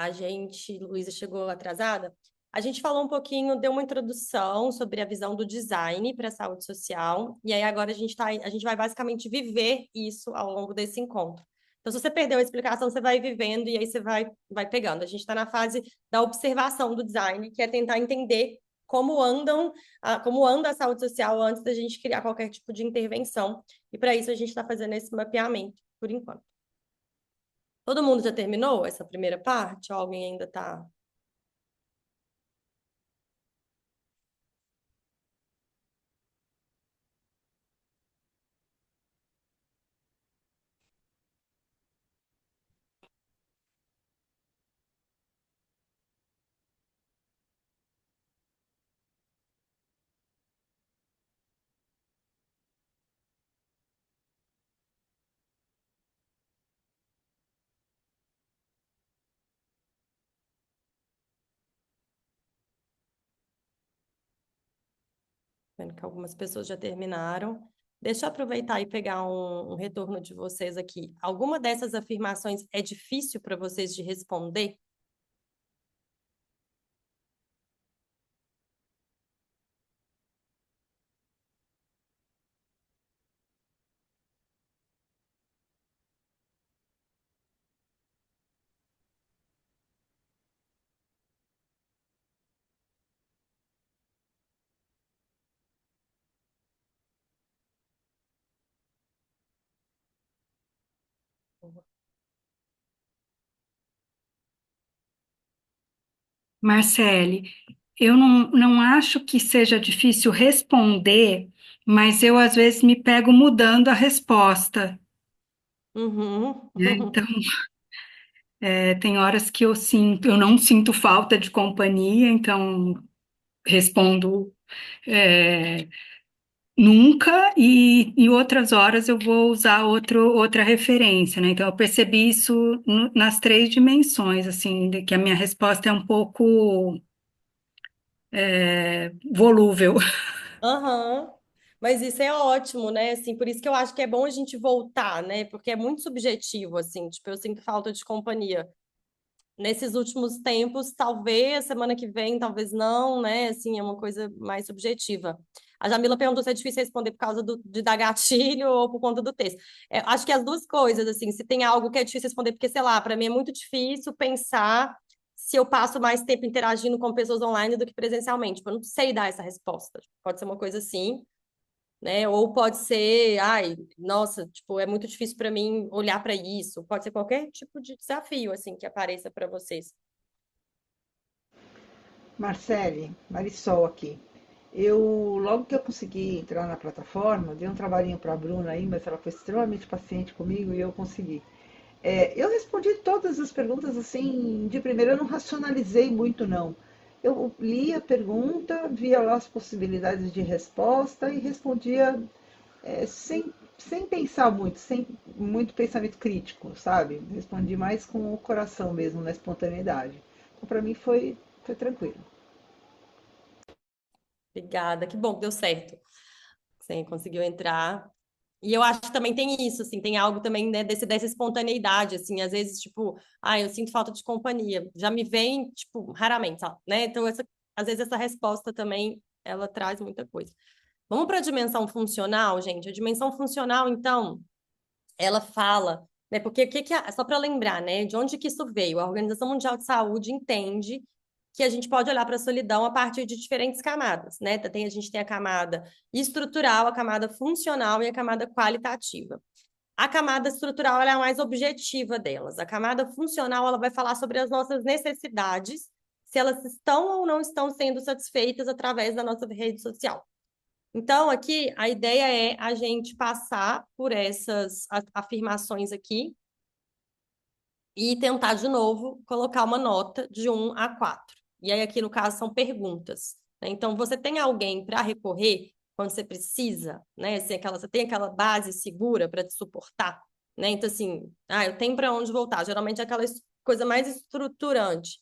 chegou atrasada. A gente falou um pouquinho, deu uma introdução sobre a visão do design para a saúde social, e aí agora a gente vai basicamente viver isso ao longo desse encontro. Então, se você perdeu a explicação, você vai vivendo e aí você vai pegando. A gente está na fase da observação do design, que é tentar entender como anda a saúde social antes da gente criar qualquer tipo de intervenção. E para isso a gente está fazendo esse mapeamento, por enquanto. Todo mundo já terminou essa primeira parte? Ou alguém ainda está? Vendo que algumas pessoas já terminaram. Deixa eu aproveitar e pegar um retorno de vocês aqui. Alguma dessas afirmações é difícil para vocês de responder? Marcele, eu não acho que seja difícil responder, mas eu às vezes me pego mudando a resposta, Uhum. né? Então, Tem horas que eu não sinto falta de companhia, então respondo é, nunca, e outras horas eu vou usar outra referência, né? Então eu percebi isso nas três dimensões, assim, de que a minha resposta é um pouco volúvel. Aham. Mas isso é ótimo, né? Assim, por isso que eu acho que é bom a gente voltar, né? Porque é muito subjetivo, assim. Tipo, eu sinto falta de companhia. Nesses últimos tempos, talvez, semana que vem, talvez não, né? Assim, é uma coisa mais subjetiva. A Jamila perguntou se é difícil responder por causa de dar gatilho ou por conta do texto. Acho que as duas coisas, assim, se tem algo que é difícil responder, porque, sei lá, para mim é muito difícil pensar se eu passo mais tempo interagindo com pessoas online do que presencialmente. Tipo, eu não sei dar essa resposta. Pode ser uma coisa assim, né? Ou pode ser, ai, nossa, tipo, é muito difícil para mim olhar para isso. Pode ser qualquer tipo de desafio assim que apareça para vocês. Marcele, Marisol aqui. Logo que eu consegui entrar na plataforma, dei um trabalhinho para a Bruna aí, mas ela foi extremamente paciente comigo e eu consegui. Eu respondi todas as perguntas assim, de primeira, eu não racionalizei muito, não. Eu li a pergunta, via lá as possibilidades de resposta e respondia sem pensar muito, sem muito pensamento crítico, sabe? Respondi mais com o coração mesmo, na espontaneidade. Então, para mim, foi tranquilo. Obrigada, que bom que deu certo. Você conseguiu entrar. E eu acho que também tem isso, assim, tem algo também, né, dessa espontaneidade, assim, às vezes, tipo, eu sinto falta de companhia. Já me vem, tipo, raramente, sabe, né? Então, às vezes essa resposta também, ela traz muita coisa. Vamos para a dimensão funcional, gente? A dimensão funcional, então, ela fala, né? Porque só para lembrar, né? De onde que isso veio? A Organização Mundial de Saúde entende que a gente pode olhar para a solidão a partir de diferentes camadas, né? A gente tem a camada estrutural, a camada funcional e a camada qualitativa. A camada estrutural ela é a mais objetiva delas. A camada funcional ela vai falar sobre as nossas necessidades, se elas estão ou não estão sendo satisfeitas através da nossa rede social. Então, aqui, a ideia é a gente passar por essas afirmações aqui e tentar, de novo, colocar uma nota de 1 a 4. E aí, aqui, no caso, são perguntas, né? Então, você tem alguém para recorrer quando você precisa, né? Você tem aquela base segura para te suportar, né? Então, assim, eu tenho para onde voltar. Geralmente, é aquela coisa mais estruturante.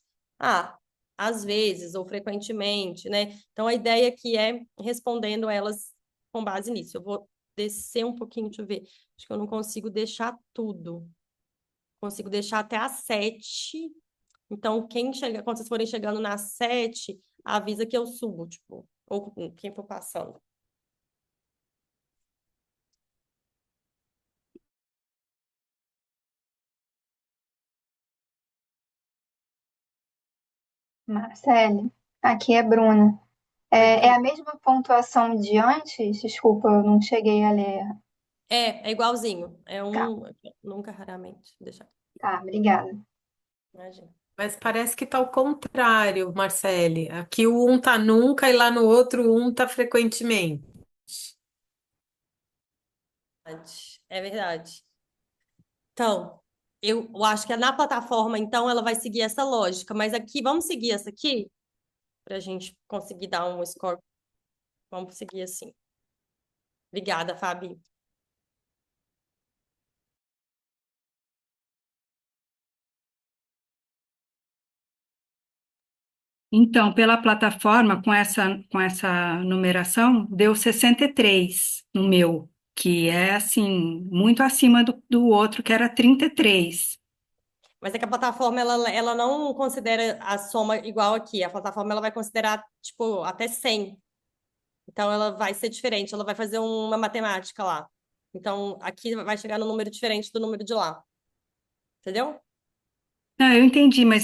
Às vezes ou frequentemente, né? Então, a ideia aqui é respondendo elas com base nisso. Eu vou descer um pouquinho, deixa eu ver. Acho que eu não consigo deixar tudo. Consigo deixar até a 7. Então, quando vocês forem chegando na 7, avisa que eu subo, tipo, ou quem for passando. Marcele, aqui é Bruna. Oi, É Bruno. a mesma pontuação de antes? Desculpa, eu não cheguei a ler. É igualzinho. Tá, Nunca, raramente. Deixa, tá, obrigada. imagina. Mas parece que tá ao contrário, Marcele. Aqui o um tá nunca e lá no outro o um tá frequentemente. É verdade. Então, eu acho que na plataforma, então, ela vai seguir essa lógica, mas aqui, vamos seguir essa aqui, para a gente conseguir dar um score. Vamos seguir assim. Obrigada, Fabi. Então, pela plataforma, com essa numeração, deu 63 no meu, que é, assim, muito acima do outro, que era 33. Mas é que a plataforma, ela não considera a soma igual aqui. A plataforma, ela vai considerar, tipo, até 100. Então, ela vai ser diferente. Ela vai fazer uma matemática lá. Então, aqui vai chegar no número diferente do número de lá. Entendeu? Não, eu entendi, mas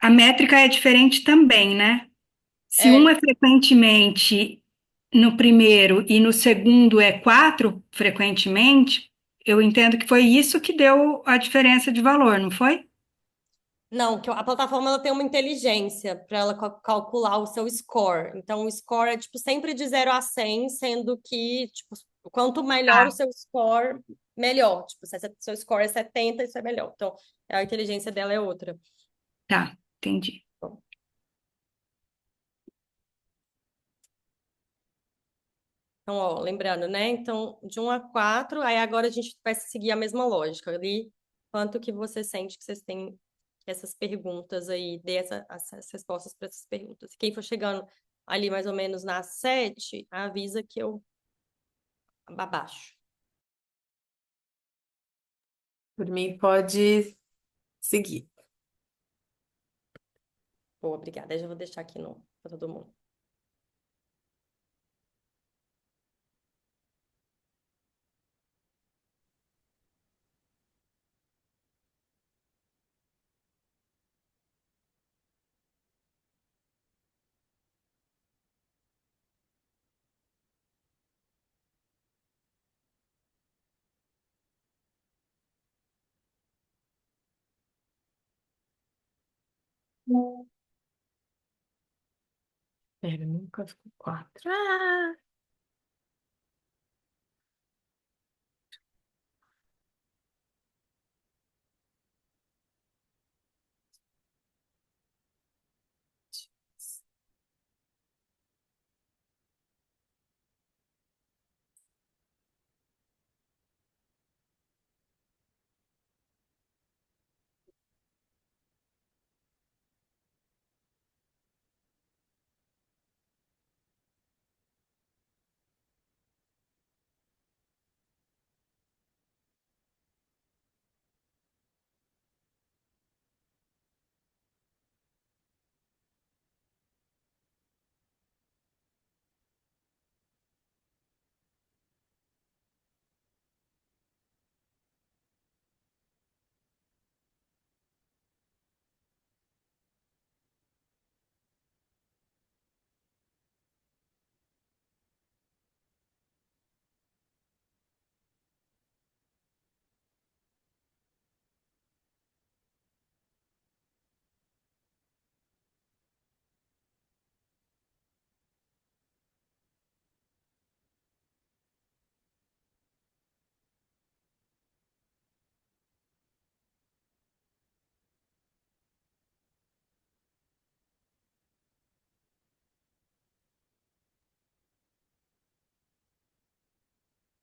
a métrica é diferente também, né? Se um É, é frequentemente no primeiro e no segundo é 4 frequentemente, eu entendo que foi isso que deu a diferença de valor, não foi? não, que a plataforma ela tem uma inteligência para ela calcular o seu score. Então, o score é tipo sempre de 0 a 100, sendo que tipo, quanto melhor o Tá. seu score, melhor. Tipo, se seu score é 70, isso é melhor. Então, a inteligência dela é outra. Tá, entendi. Então, ó, lembrando, né? Então, de 1 a 4, aí agora a gente vai seguir a mesma lógica ali. Quanto que você sente que vocês têm que essas perguntas aí, essas respostas para essas perguntas. Quem for chegando ali mais ou menos na 7, avisa que eu abaixo. Por mim, pode seguir. Boa, obrigada. Eu já vou deixar aqui para todo mundo. Pera, nunca ficou 4. Ah!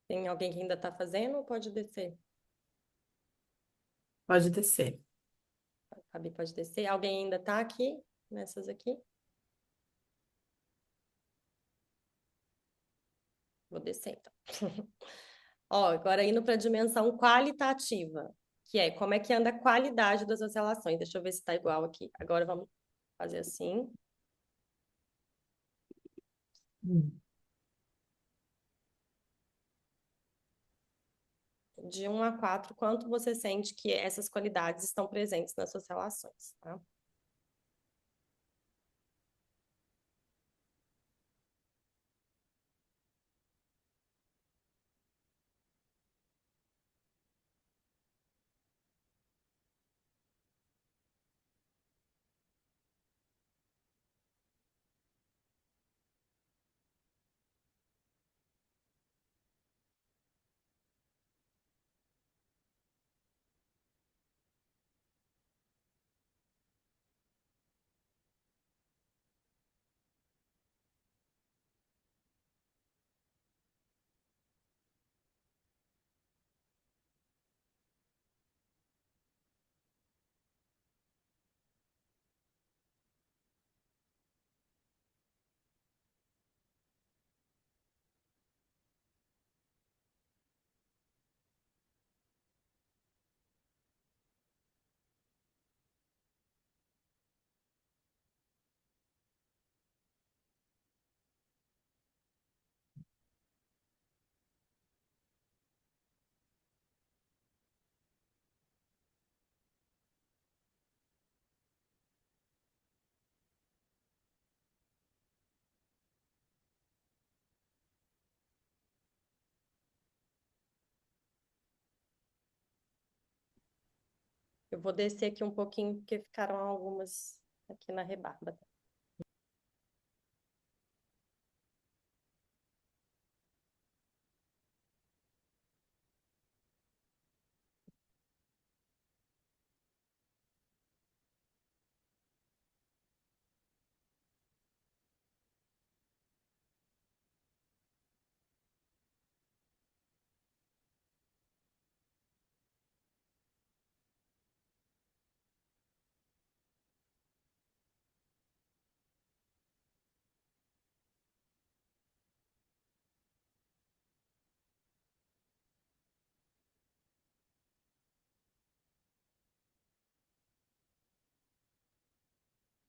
Tem alguém que ainda está fazendo ou pode descer? Pode descer. A Fabi pode descer. Alguém ainda está aqui nessas aqui? Vou descer, então. Ó, agora indo para a dimensão qualitativa, que é como é que anda a qualidade das suas relações. Deixa eu ver se está igual aqui. Agora vamos fazer assim. De 1 a 4, quanto você sente que essas qualidades estão presentes nas suas relações, tá? Eu vou descer aqui um pouquinho, porque ficaram algumas aqui na rebarba.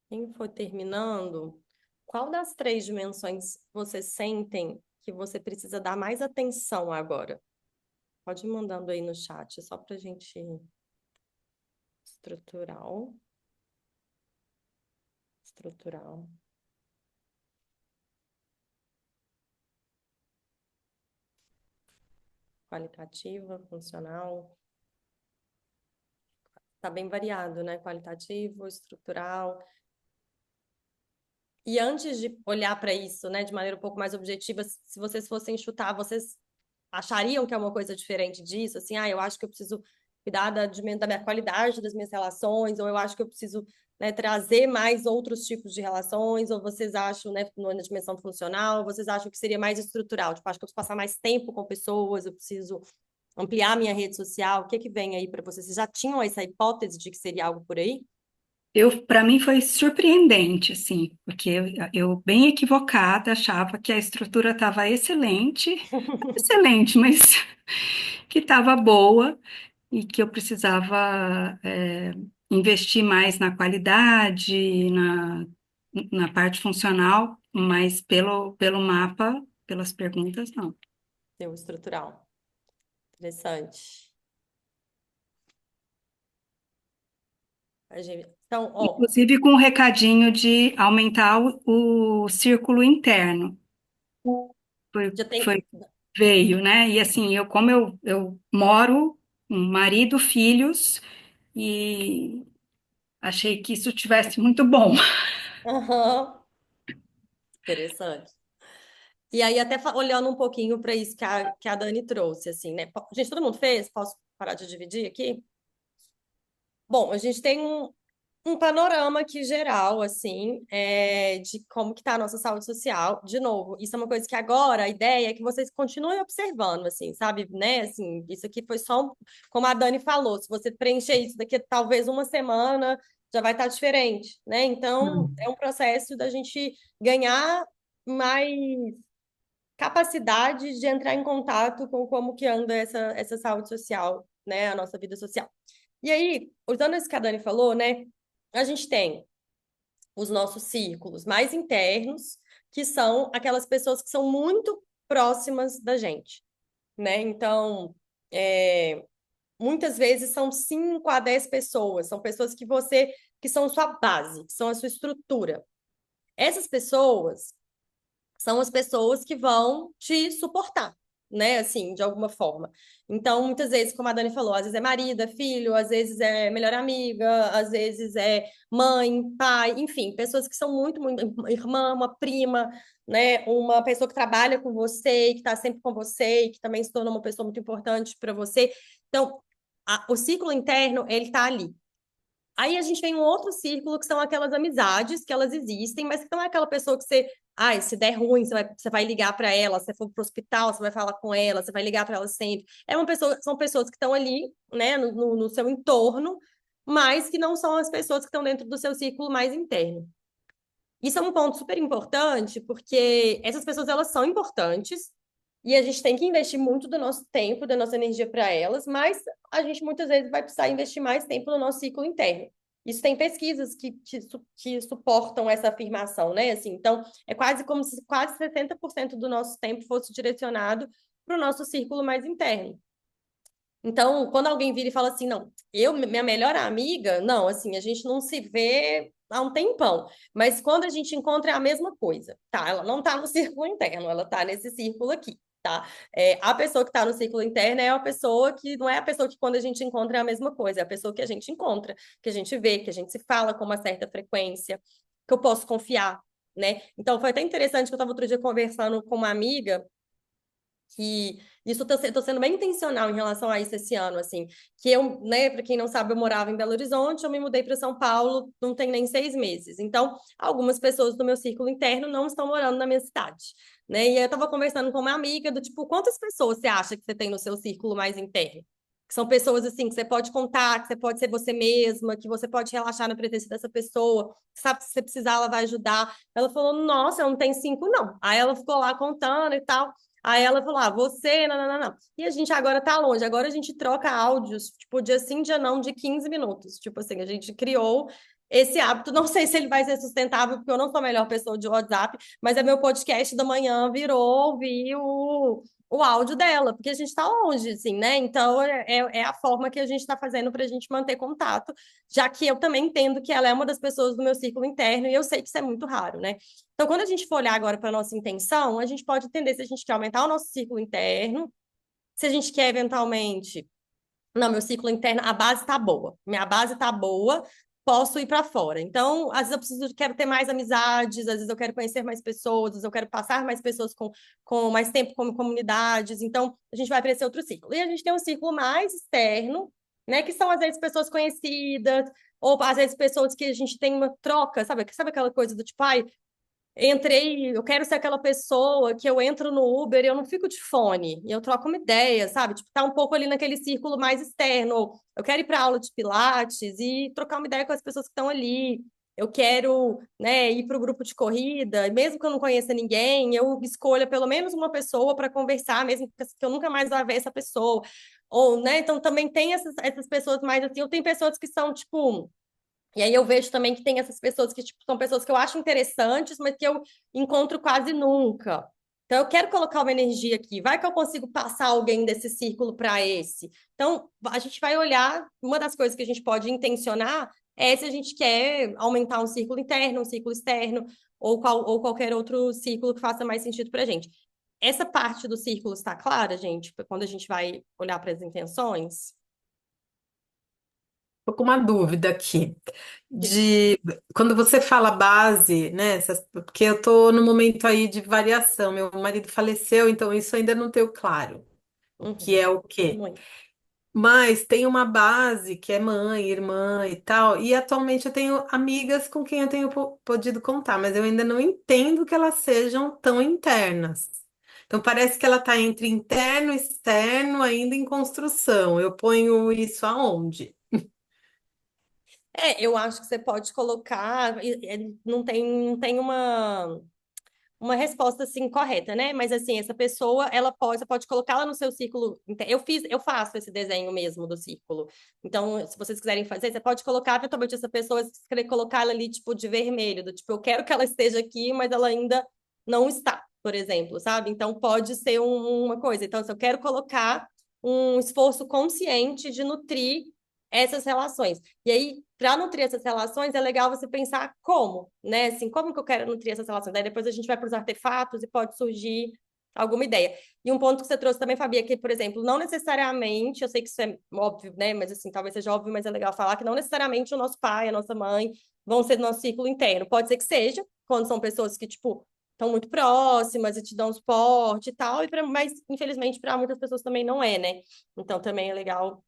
Quem for terminando, qual das 3 dimensões vocês sentem que você precisa dar mais atenção agora? Pode ir mandando aí no chat, só pra gente estrutural, estrutural. Qualitativa, funcional. Tá bem variado, né? Qualitativo, estrutural. E antes de olhar para isso, né, de maneira um pouco mais objetiva, se vocês fossem chutar, vocês achariam que é uma coisa diferente disso? Assim, eu acho que eu preciso cuidar da minha qualidade das minhas relações, ou eu acho que eu preciso, né, trazer mais outros tipos de relações, ou vocês acham, né, na dimensão funcional, vocês acham que seria mais estrutural? Tipo, acho que eu preciso passar mais tempo com pessoas, eu preciso ampliar minha rede social. O que que vem aí para vocês? Vocês já tinham essa hipótese de que seria algo por aí? Para mim foi surpreendente, assim, porque eu bem equivocada achava que a estrutura estava excelente, excelente, mas que estava boa e que eu precisava investir mais na qualidade, na parte funcional, mas pelo mapa, pelas perguntas, não. Deu estrutural. Interessante. Então, Inclusive com o recadinho de aumentar o círculo interno. já tem. Veio, né? E assim, como eu moro, um marido, filhos, e achei que isso tivesse muito bom. Aham. Interessante. E aí, até olhando um pouquinho para isso que a Dani trouxe, assim, né? Gente, todo mundo fez? Posso parar de dividir aqui? Bom, a gente tem um panorama aqui geral, assim, de como que tá a nossa saúde social. De novo, isso é uma coisa que agora a ideia é que vocês continuem observando, assim, sabe, né? Assim, isso aqui foi só, como a Dani falou, se você preencher isso daqui a talvez uma semana, já vai estar diferente, né? Então, é um processo da gente ganhar mais capacidade de entrar em contato com como que anda essa saúde social, né? A nossa vida social. E aí, usando isso que a Dani falou, né? A gente tem os nossos círculos mais internos, que são aquelas pessoas que são muito próximas da gente, né? Então, muitas vezes são 5 a 10 pessoas, são pessoas que são sua base, que são a sua estrutura. Essas pessoas são as pessoas que vão te suportar, né? Assim, de alguma forma. Então, muitas vezes, como a Dani falou, às vezes é marido, é filho, às vezes é melhor amiga, às vezes é mãe, pai, enfim, pessoas que são muito, muito irmã, uma prima, né? Uma pessoa que trabalha com você, que está sempre com você, e que também se tornou uma pessoa muito importante para você. Então, o ciclo interno, ele está ali. Aí a gente tem um outro círculo que são aquelas amizades que elas existem, mas que não é aquela pessoa que você, se der ruim, você vai ligar para ela, se você for pro hospital, você vai falar com ela, você vai ligar para ela sempre. São pessoas que estão ali, né, no seu entorno, mas que não são as pessoas que estão dentro do seu círculo mais interno. Isso é um ponto super importante, porque essas pessoas elas são importantes e a gente tem que investir muito do nosso tempo, da nossa energia para elas, mas a gente muitas vezes vai precisar investir mais tempo no nosso ciclo interno. Isso tem pesquisas que suportam essa afirmação, né? Assim, então, é quase como se quase 60% do nosso tempo fosse direcionado para o nosso círculo mais interno. Então, quando alguém vira e fala assim, não, minha melhor amiga, não, assim, a gente não se vê há um tempão, mas quando a gente encontra é a mesma coisa, tá? Ela não tá no círculo interno, ela tá nesse círculo aqui, tá? A pessoa que tá no círculo interno é a pessoa que, não é a pessoa que quando a gente encontra é a mesma coisa, é a pessoa que a gente encontra, que a gente vê, que a gente se fala com uma certa frequência, que eu posso confiar, né? Então, foi até interessante que eu estava outro dia conversando com uma amiga, que isso tô sendo bem intencional em relação a isso esse ano, assim, que eu, né, para quem não sabe, eu morava em Belo Horizonte, eu me mudei para São Paulo, não tem nem 6 meses. Então, algumas pessoas do meu círculo interno não estão morando na minha cidade, né? E aí eu tava conversando com uma amiga do tipo, quantas pessoas você acha que você tem no seu círculo mais interno? Que são pessoas assim que você pode contar, que você pode ser você mesma, que você pode relaxar na presença dessa pessoa, que sabe que se você precisar, ela vai ajudar. Ela falou, nossa, eu não tenho 5, não. Aí ela ficou lá contando e tal. Aí ela falou, você, não. E a gente agora tá longe, agora a gente troca áudios, tipo, dia sim, dia não, de 15 minutos. Tipo assim, a gente criou esse hábito. Não sei se ele vai ser sustentável, porque eu não sou a melhor pessoa de WhatsApp, mas é meu podcast da manhã virou ouvir o áudio dela, porque a gente está longe, assim, né? Então é a forma que a gente está fazendo para a gente manter contato, já que eu também entendo que ela é uma das pessoas do meu círculo interno e eu sei que isso é muito raro, né? Então, quando a gente for olhar agora para a nossa intenção, a gente pode entender se a gente quer aumentar o nosso círculo interno, se a gente quer eventualmente. Não, meu ciclo interno, a base tá boa. Minha base tá boa, posso ir para fora. Então, às vezes eu preciso, quero ter mais amizades, às vezes eu quero conhecer mais pessoas, às vezes eu quero passar mais pessoas com mais tempo como comunidades. Então, a gente vai para esse outro ciclo. E a gente tem um ciclo mais externo, né, que são às vezes pessoas conhecidas, ou às vezes pessoas que a gente tem uma troca, sabe aquela coisa do tipo, ai, entrei, eu quero ser aquela pessoa que eu entro no Uber e eu não fico de fone, e eu troco uma ideia, sabe? Tipo, tá um pouco ali naquele círculo mais externo. Ou eu quero ir para aula de Pilates e trocar uma ideia com as pessoas que estão ali. Eu quero, né, ir para o grupo de corrida, e mesmo que eu não conheça ninguém, eu escolha pelo menos uma pessoa para conversar, mesmo que eu nunca mais vá ver essa pessoa. Ou, né, então também tem essas pessoas mais assim, eu tenho pessoas que são, tipo, e aí eu vejo também que tem essas pessoas que, tipo, são pessoas que eu acho interessantes, mas que eu encontro quase nunca. Então, eu quero colocar uma energia aqui. Vai que eu consigo passar alguém desse círculo para esse. Então, a gente vai olhar. Uma das coisas que a gente pode intencionar é se a gente quer aumentar um círculo interno, um círculo externo, ou qualquer outro círculo que faça mais sentido para a gente. Essa parte do círculo está clara, gente, quando a gente vai olhar para as intenções? Tô com uma dúvida aqui. De quando você fala base, né? Porque eu tô no momento aí de variação. Meu marido faleceu, então isso ainda não tenho claro. O que Uhum. é o quê? Muito. Mas tem uma base que é mãe, irmã e tal. E atualmente eu tenho amigas com quem eu tenho podido contar, mas eu ainda não entendo que elas sejam tão internas. Então parece que ela está entre interno e externo, ainda em construção. Eu ponho isso aonde? Eu acho que você pode colocar, não tem uma resposta assim correta, né? Mas assim, essa pessoa, você pode colocá-la no seu círculo. Eu faço esse desenho mesmo do círculo. Então, se vocês quiserem fazer, você pode colocar eventualmente essa pessoa, se querer colocar ela ali tipo de vermelho, do tipo, eu quero que ela esteja aqui, mas ela ainda não está, por exemplo, sabe? Então pode ser uma coisa. Então, se eu quero colocar um esforço consciente de nutrir essas relações. E aí, para nutrir essas relações, é legal você pensar como, né? Assim, como que eu quero nutrir essas relações? Daí depois a gente vai para os artefatos e pode surgir alguma ideia. E um ponto que você trouxe também, Fabi, é que, por exemplo, não necessariamente, eu sei que isso é óbvio, né? Mas assim, talvez seja óbvio, mas é legal falar que não necessariamente o nosso pai, a nossa mãe vão ser do nosso ciclo interno. Pode ser que seja, quando são pessoas que, tipo, estão muito próximas e te dão suporte e tal, mas infelizmente para muitas pessoas também não é, né? Então também é legal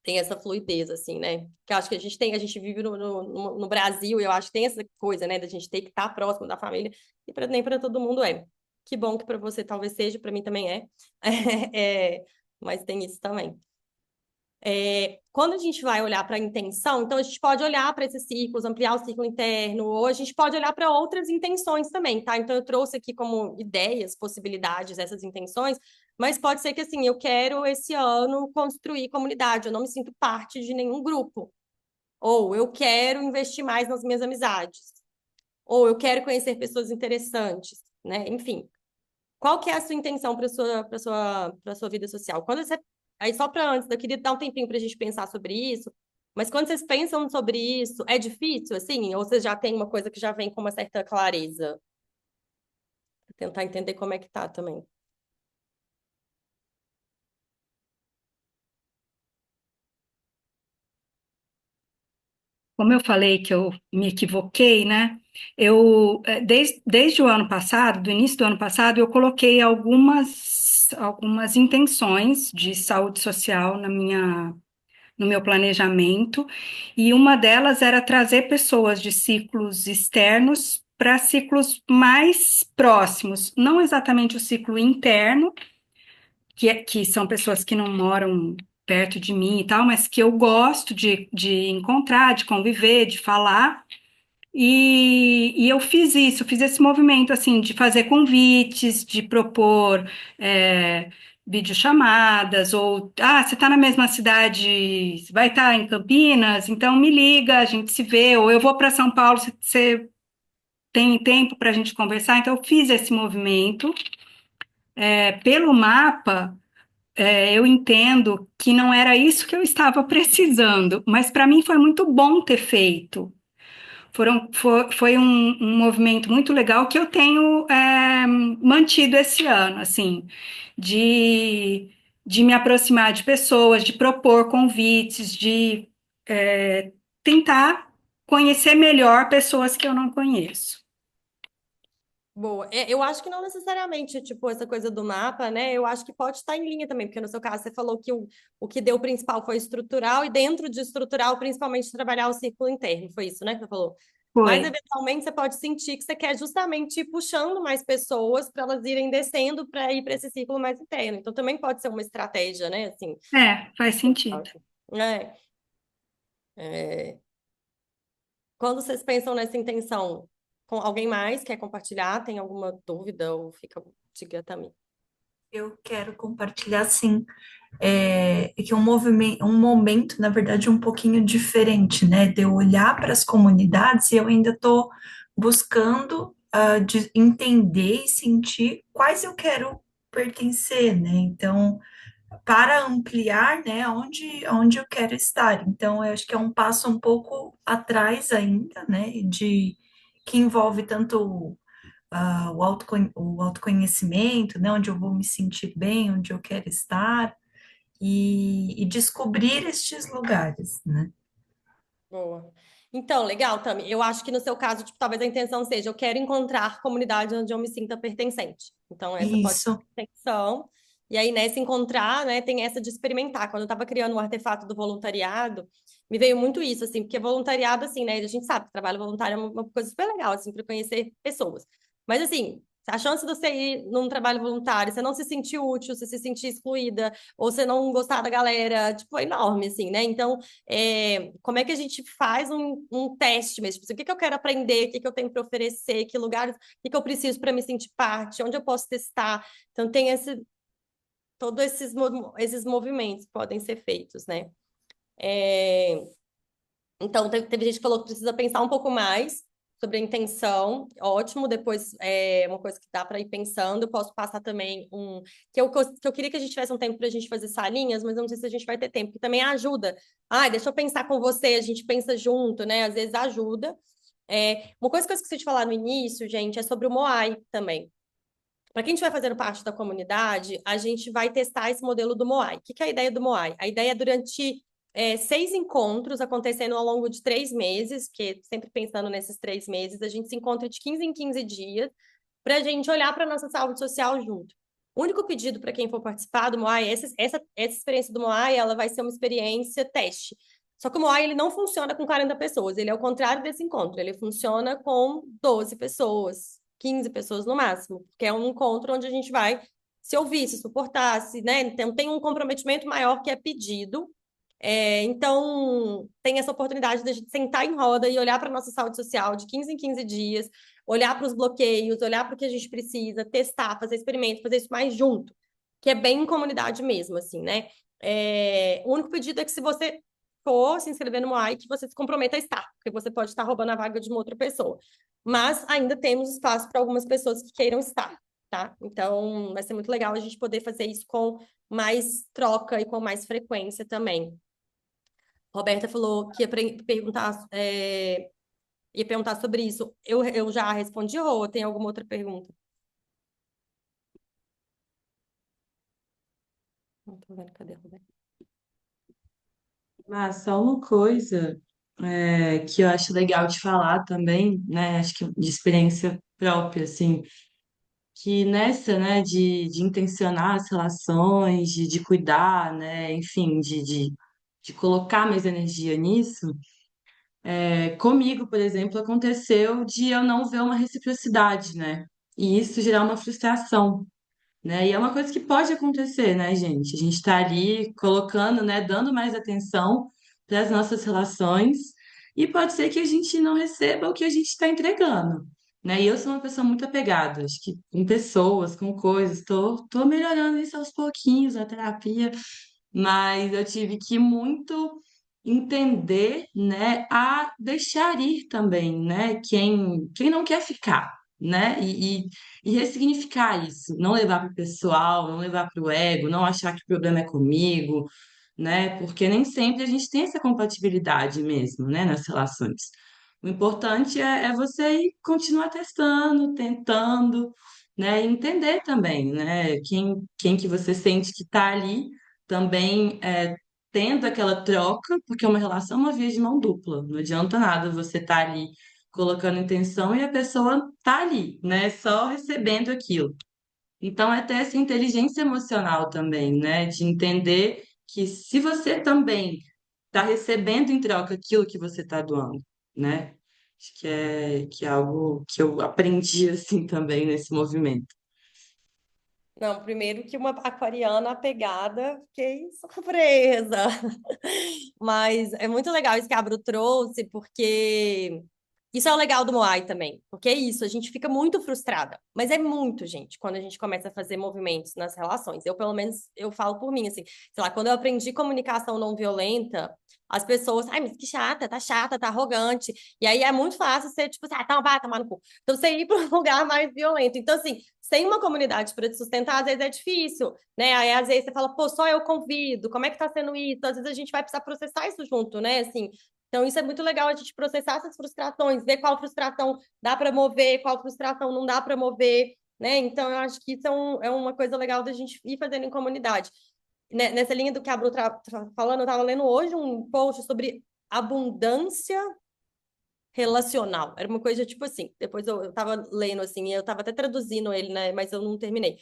tem essa fluidez, assim, né? Que eu acho que a gente vive no Brasil, e eu acho que tem essa coisa, né, da gente ter que estar próximo da família, e nem para todo mundo é. Que bom que para você talvez seja, para mim também é. Mas tem isso também. Quando a gente vai olhar para a intenção, então a gente pode olhar para esses ciclos, ampliar o ciclo interno, ou a gente pode olhar para outras intenções também, tá? Então eu trouxe aqui como ideias, possibilidades, essas intenções, mas pode ser que assim, eu quero esse ano construir comunidade, eu não me sinto parte de nenhum grupo, ou eu quero investir mais nas minhas amizades, ou eu quero conhecer pessoas interessantes, né? Enfim, qual que é a sua intenção para sua vida social? Quando você aí só para antes, eu queria dar um tempinho para a gente pensar sobre isso. Mas quando vocês pensam sobre isso, é difícil assim, ou vocês já têm uma coisa que já vem com uma certa clareza? Vou tentar entender como é que tá também. Como eu falei que eu me equivoquei, né? Desde o ano passado, do início do ano passado, eu coloquei algumas intenções de saúde social no meu planejamento, e uma delas era trazer pessoas de ciclos externos para ciclos mais próximos, não exatamente o ciclo interno, que são pessoas que não moram perto de mim e tal, mas que eu gosto de encontrar, de conviver, de falar. E eu fiz esse movimento, assim, de fazer convites, de propor videochamadas, ou, você está na mesma cidade, vai estar em Campinas, então me liga, a gente se vê, ou eu vou para São Paulo, você tem tempo para a gente conversar? Então, eu fiz esse movimento. Pelo mapa, eu entendo que não era isso que eu estava precisando, mas para mim foi muito bom ter feito. Foi um movimento muito legal que eu tenho mantido esse ano, assim, de, de me aproximar de pessoas, de propor convites, de tentar conhecer melhor pessoas que eu não conheço. Boa. Eu acho que não necessariamente, tipo, essa coisa do mapa, né? Eu acho que pode estar em linha também, porque no seu caso você falou que o que deu principal foi estrutural, e dentro de estrutural, principalmente trabalhar o círculo interno. Foi isso, né, que você falou? Mas, Foi. eventualmente, você pode sentir que você quer justamente ir puxando mais pessoas para elas irem descendo para ir para esse círculo mais interno. Então, também pode ser uma estratégia, né? Assim, Faz sentido. é, é, quando vocês pensam nessa intenção, com alguém mais quer compartilhar? Tem alguma dúvida ou fica, diga também. Eu quero compartilhar, sim, que um momento, na verdade, um pouquinho diferente, né? De eu olhar para as comunidades e eu ainda estou buscando de entender e sentir quais eu quero pertencer, né? Então, para ampliar, né, onde eu quero estar. Então, eu acho que é um passo um pouco atrás ainda, né, que envolve tanto o autoconhecimento, né, onde eu vou me sentir bem, onde eu quero estar, e descobrir estes lugares, né? Boa. Então, legal, Tami. Eu acho que no seu caso, tipo, talvez a intenção seja, eu quero encontrar comunidade onde eu me sinta pertencente. Então, essa pode ser Isso, a intenção. E aí, nessa encontrar, né, tem essa de experimentar. Quando eu estava criando o artefato do voluntariado, me veio muito isso, assim, porque voluntariado, assim, né, a gente sabe que trabalho voluntário é uma coisa super legal, assim, para conhecer pessoas. Mas, assim, a chance de você ir num trabalho voluntário, você não se sentir útil, você se sentir excluída, ou você não gostar da galera, tipo, é enorme, assim, né? Então, como é que a gente faz um teste mesmo? Tipo, assim, o que que eu quero aprender, o que que eu tenho para oferecer, que lugares, o que que eu preciso para me sentir parte, onde eu posso testar. Então, tem todos esses movimentos que podem ser feitos, né? É, então, teve gente que falou que precisa pensar um pouco mais sobre a intenção. Ótimo, depois uma coisa que dá para ir pensando. Eu posso passar também que eu queria que a gente tivesse um tempo para a gente fazer salinhas, mas eu não sei se a gente vai ter tempo, que também ajuda. Deixa eu pensar com você, a gente pensa junto, né? Às vezes ajuda. Uma coisa que eu esqueci de falar no início, gente, é sobre o Moai também. Para quem estiver fazendo parte da comunidade, a gente vai testar esse modelo do Moai. O que que é a ideia do Moai? A ideia é durante 6 encontros acontecendo ao longo de 3 meses, que sempre pensando nesses 3 meses, a gente se encontra de 15 em 15 dias para a gente olhar para a nossa saúde social junto. O único pedido para quem for participar do Moai, essa experiência do Moai, ela vai ser uma experiência teste. Só que o Moai, ele não funciona com 40 pessoas, ele é o contrário desse encontro, ele funciona com 12 pessoas, 15 pessoas no máximo, porque é um encontro onde a gente vai se ouvir, se suportar, né? Então, tem um comprometimento maior que é pedido. Então, tem essa oportunidade de a gente sentar em roda e olhar para a nossa saúde social de 15 em 15 dias, olhar para os bloqueios, olhar para o que a gente precisa, testar, fazer experimento, fazer isso mais junto, que é bem em comunidade mesmo, assim, né? O único pedido é que se você for se inscrever no Moai, que você se comprometa a estar, porque você pode estar roubando a vaga de uma outra pessoa. Mas ainda temos espaço para algumas pessoas que queiram estar, tá? Então, vai ser muito legal a gente poder fazer isso com mais troca e com mais frequência também. Roberta falou que ia perguntar sobre isso. Eu já respondi, ou tem alguma outra pergunta? Não tô vendo, cadê a Roberta? Mas só uma coisa que eu acho legal de falar também, né? Acho que de experiência própria, assim, que nessa, né, de intencionar as relações, de cuidar, né, enfim, de colocar mais energia nisso, comigo, por exemplo, aconteceu de eu não ver uma reciprocidade, né? E isso gerar uma frustração, né? E é uma coisa que pode acontecer, né, gente? A gente está ali colocando, né, dando mais atenção para as nossas relações e pode ser que a gente não receba o que a gente está entregando. né? E eu sou uma pessoa muito apegada, acho que com pessoas, com coisas, tô melhorando isso aos pouquinhos, a terapia, mas eu tive que muito entender, né, a deixar ir também, né, quem não quer ficar, né, e ressignificar isso, não levar para o pessoal, não levar para o ego, não achar que o problema é comigo, né, porque nem sempre a gente tem essa compatibilidade mesmo, né, nas relações. O importante é você ir continuar testando, tentando, né, e entender também, né, quem que você sente que está ali também tendo aquela troca, porque uma relação é uma via de mão dupla. Não adianta nada você estar ali colocando intenção e a pessoa tá ali, né? Só recebendo aquilo. Então, é ter essa inteligência emocional também, né? De entender que se você também está recebendo em troca aquilo que você está doando, né? Acho que é algo que eu aprendi assim também nesse movimento. Não, primeiro que uma aquariana apegada, fiquei surpresa. Mas é muito legal isso que a Bru trouxe, porque isso é o legal do Moai também. Porque é isso, a gente fica muito frustrada. Mas é muito, gente, quando a gente começa a fazer movimentos nas relações. Eu, pelo menos, eu falo por mim, assim, sei lá, quando eu aprendi comunicação não violenta, as pessoas, ai, mas que chata, tá arrogante. E aí é muito fácil você, tipo, assim, ah, então vai tomar no cu. Então você ir para um lugar mais violento. Então, assim, sem uma comunidade para te sustentar, às vezes é difícil, né? Aí às vezes você fala, pô, só eu convido, como é que tá sendo isso? Às vezes a gente vai precisar processar isso junto, né? Assim, então isso é muito legal a gente processar essas frustrações, ver qual frustração dá para mover, qual frustração não dá para mover, né? Então eu acho que isso é uma coisa legal da gente ir fazendo em comunidade. Nessa linha do que a Bru tá falando, eu estava lendo hoje um post sobre abundância relacional. Era uma coisa tipo assim. Depois eu tava lendo assim, e eu tava até traduzindo ele, né? Mas eu não terminei.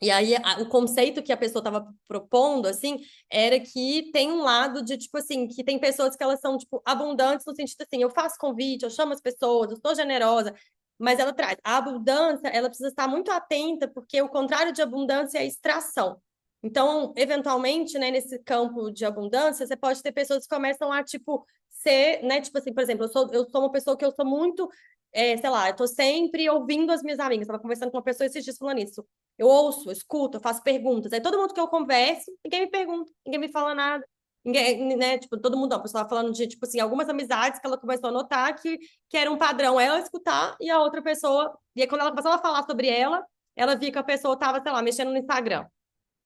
E aí, o conceito que a pessoa estava propondo, assim, era que tem um lado de, tipo assim, que tem pessoas que elas são, tipo, abundantes no sentido assim, eu faço convite, eu chamo as pessoas, eu sou generosa, mas ela traz, a abundância, ela precisa estar muito atenta, porque o contrário de abundância é extração. Então, eventualmente, né, nesse campo de abundância, você pode ter pessoas que começam a, tipo, ser, né, tipo assim, por exemplo, eu sou uma pessoa que eu sou muito, sei lá, eu tô sempre ouvindo as minhas amigas, eu tava conversando com uma pessoa esses dias falando isso, eu ouço, eu escuto, eu faço perguntas. Aí todo mundo que eu converso, ninguém me pergunta, ninguém me fala nada. Ninguém, né? Tipo, todo mundo, não, a pessoa falando de, tipo assim, algumas amizades que ela começou a notar que era um padrão ela escutar e a outra pessoa. E aí, quando ela começou a falar sobre ela via que a pessoa tava, sei lá, mexendo no Instagram.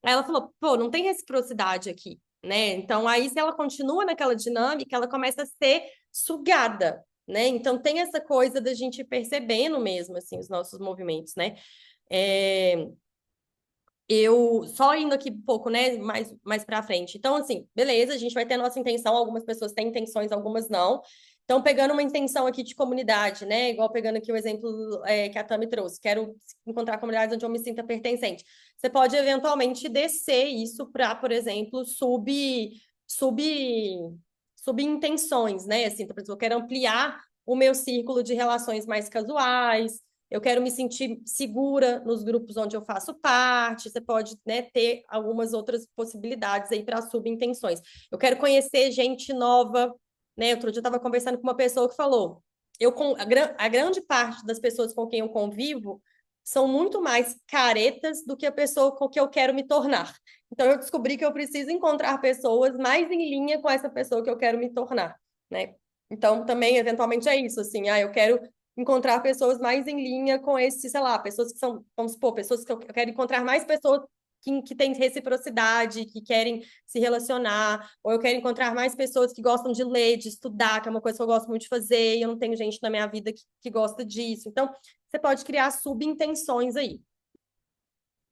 Aí ela falou, pô, não tem reciprocidade aqui, né? Então, aí, se ela continua naquela dinâmica, ela começa a ser sugada, né? Então, tem essa coisa da gente ir percebendo mesmo, assim, os nossos movimentos, né? Eu só indo aqui um pouco, né, mais para frente. Então, assim, beleza, a gente vai ter a nossa intenção, algumas pessoas têm intenções, algumas não. Então, pegando uma intenção aqui de comunidade, né, igual pegando aqui o exemplo que a Tami trouxe, quero encontrar comunidades onde eu me sinta pertencente. Você pode eventualmente descer isso para, por exemplo, subintenções, né? Assim, por exemplo, eu quero ampliar o meu círculo de relações mais casuais, eu quero me sentir segura nos grupos onde eu faço parte. Você pode, né, ter algumas outras possibilidades aí para subintenções. Eu quero conhecer gente nova, né? Outro dia eu estava conversando com uma pessoa que falou: a grande parte das pessoas com quem eu convivo são muito mais caretas do que a pessoa com que eu quero me tornar. Então eu descobri que eu preciso encontrar pessoas mais em linha com essa pessoa que eu quero me tornar, né? Então também eventualmente é isso, assim, eu quero encontrar pessoas mais em linha com esse, sei lá, pessoas que são, vamos supor, pessoas que eu quero encontrar mais pessoas que têm reciprocidade, que querem se relacionar, ou eu quero encontrar mais pessoas que gostam de ler, de estudar, que é uma coisa que eu gosto muito de fazer, e eu não tenho gente na minha vida que gosta disso. Então, você pode criar subintenções aí.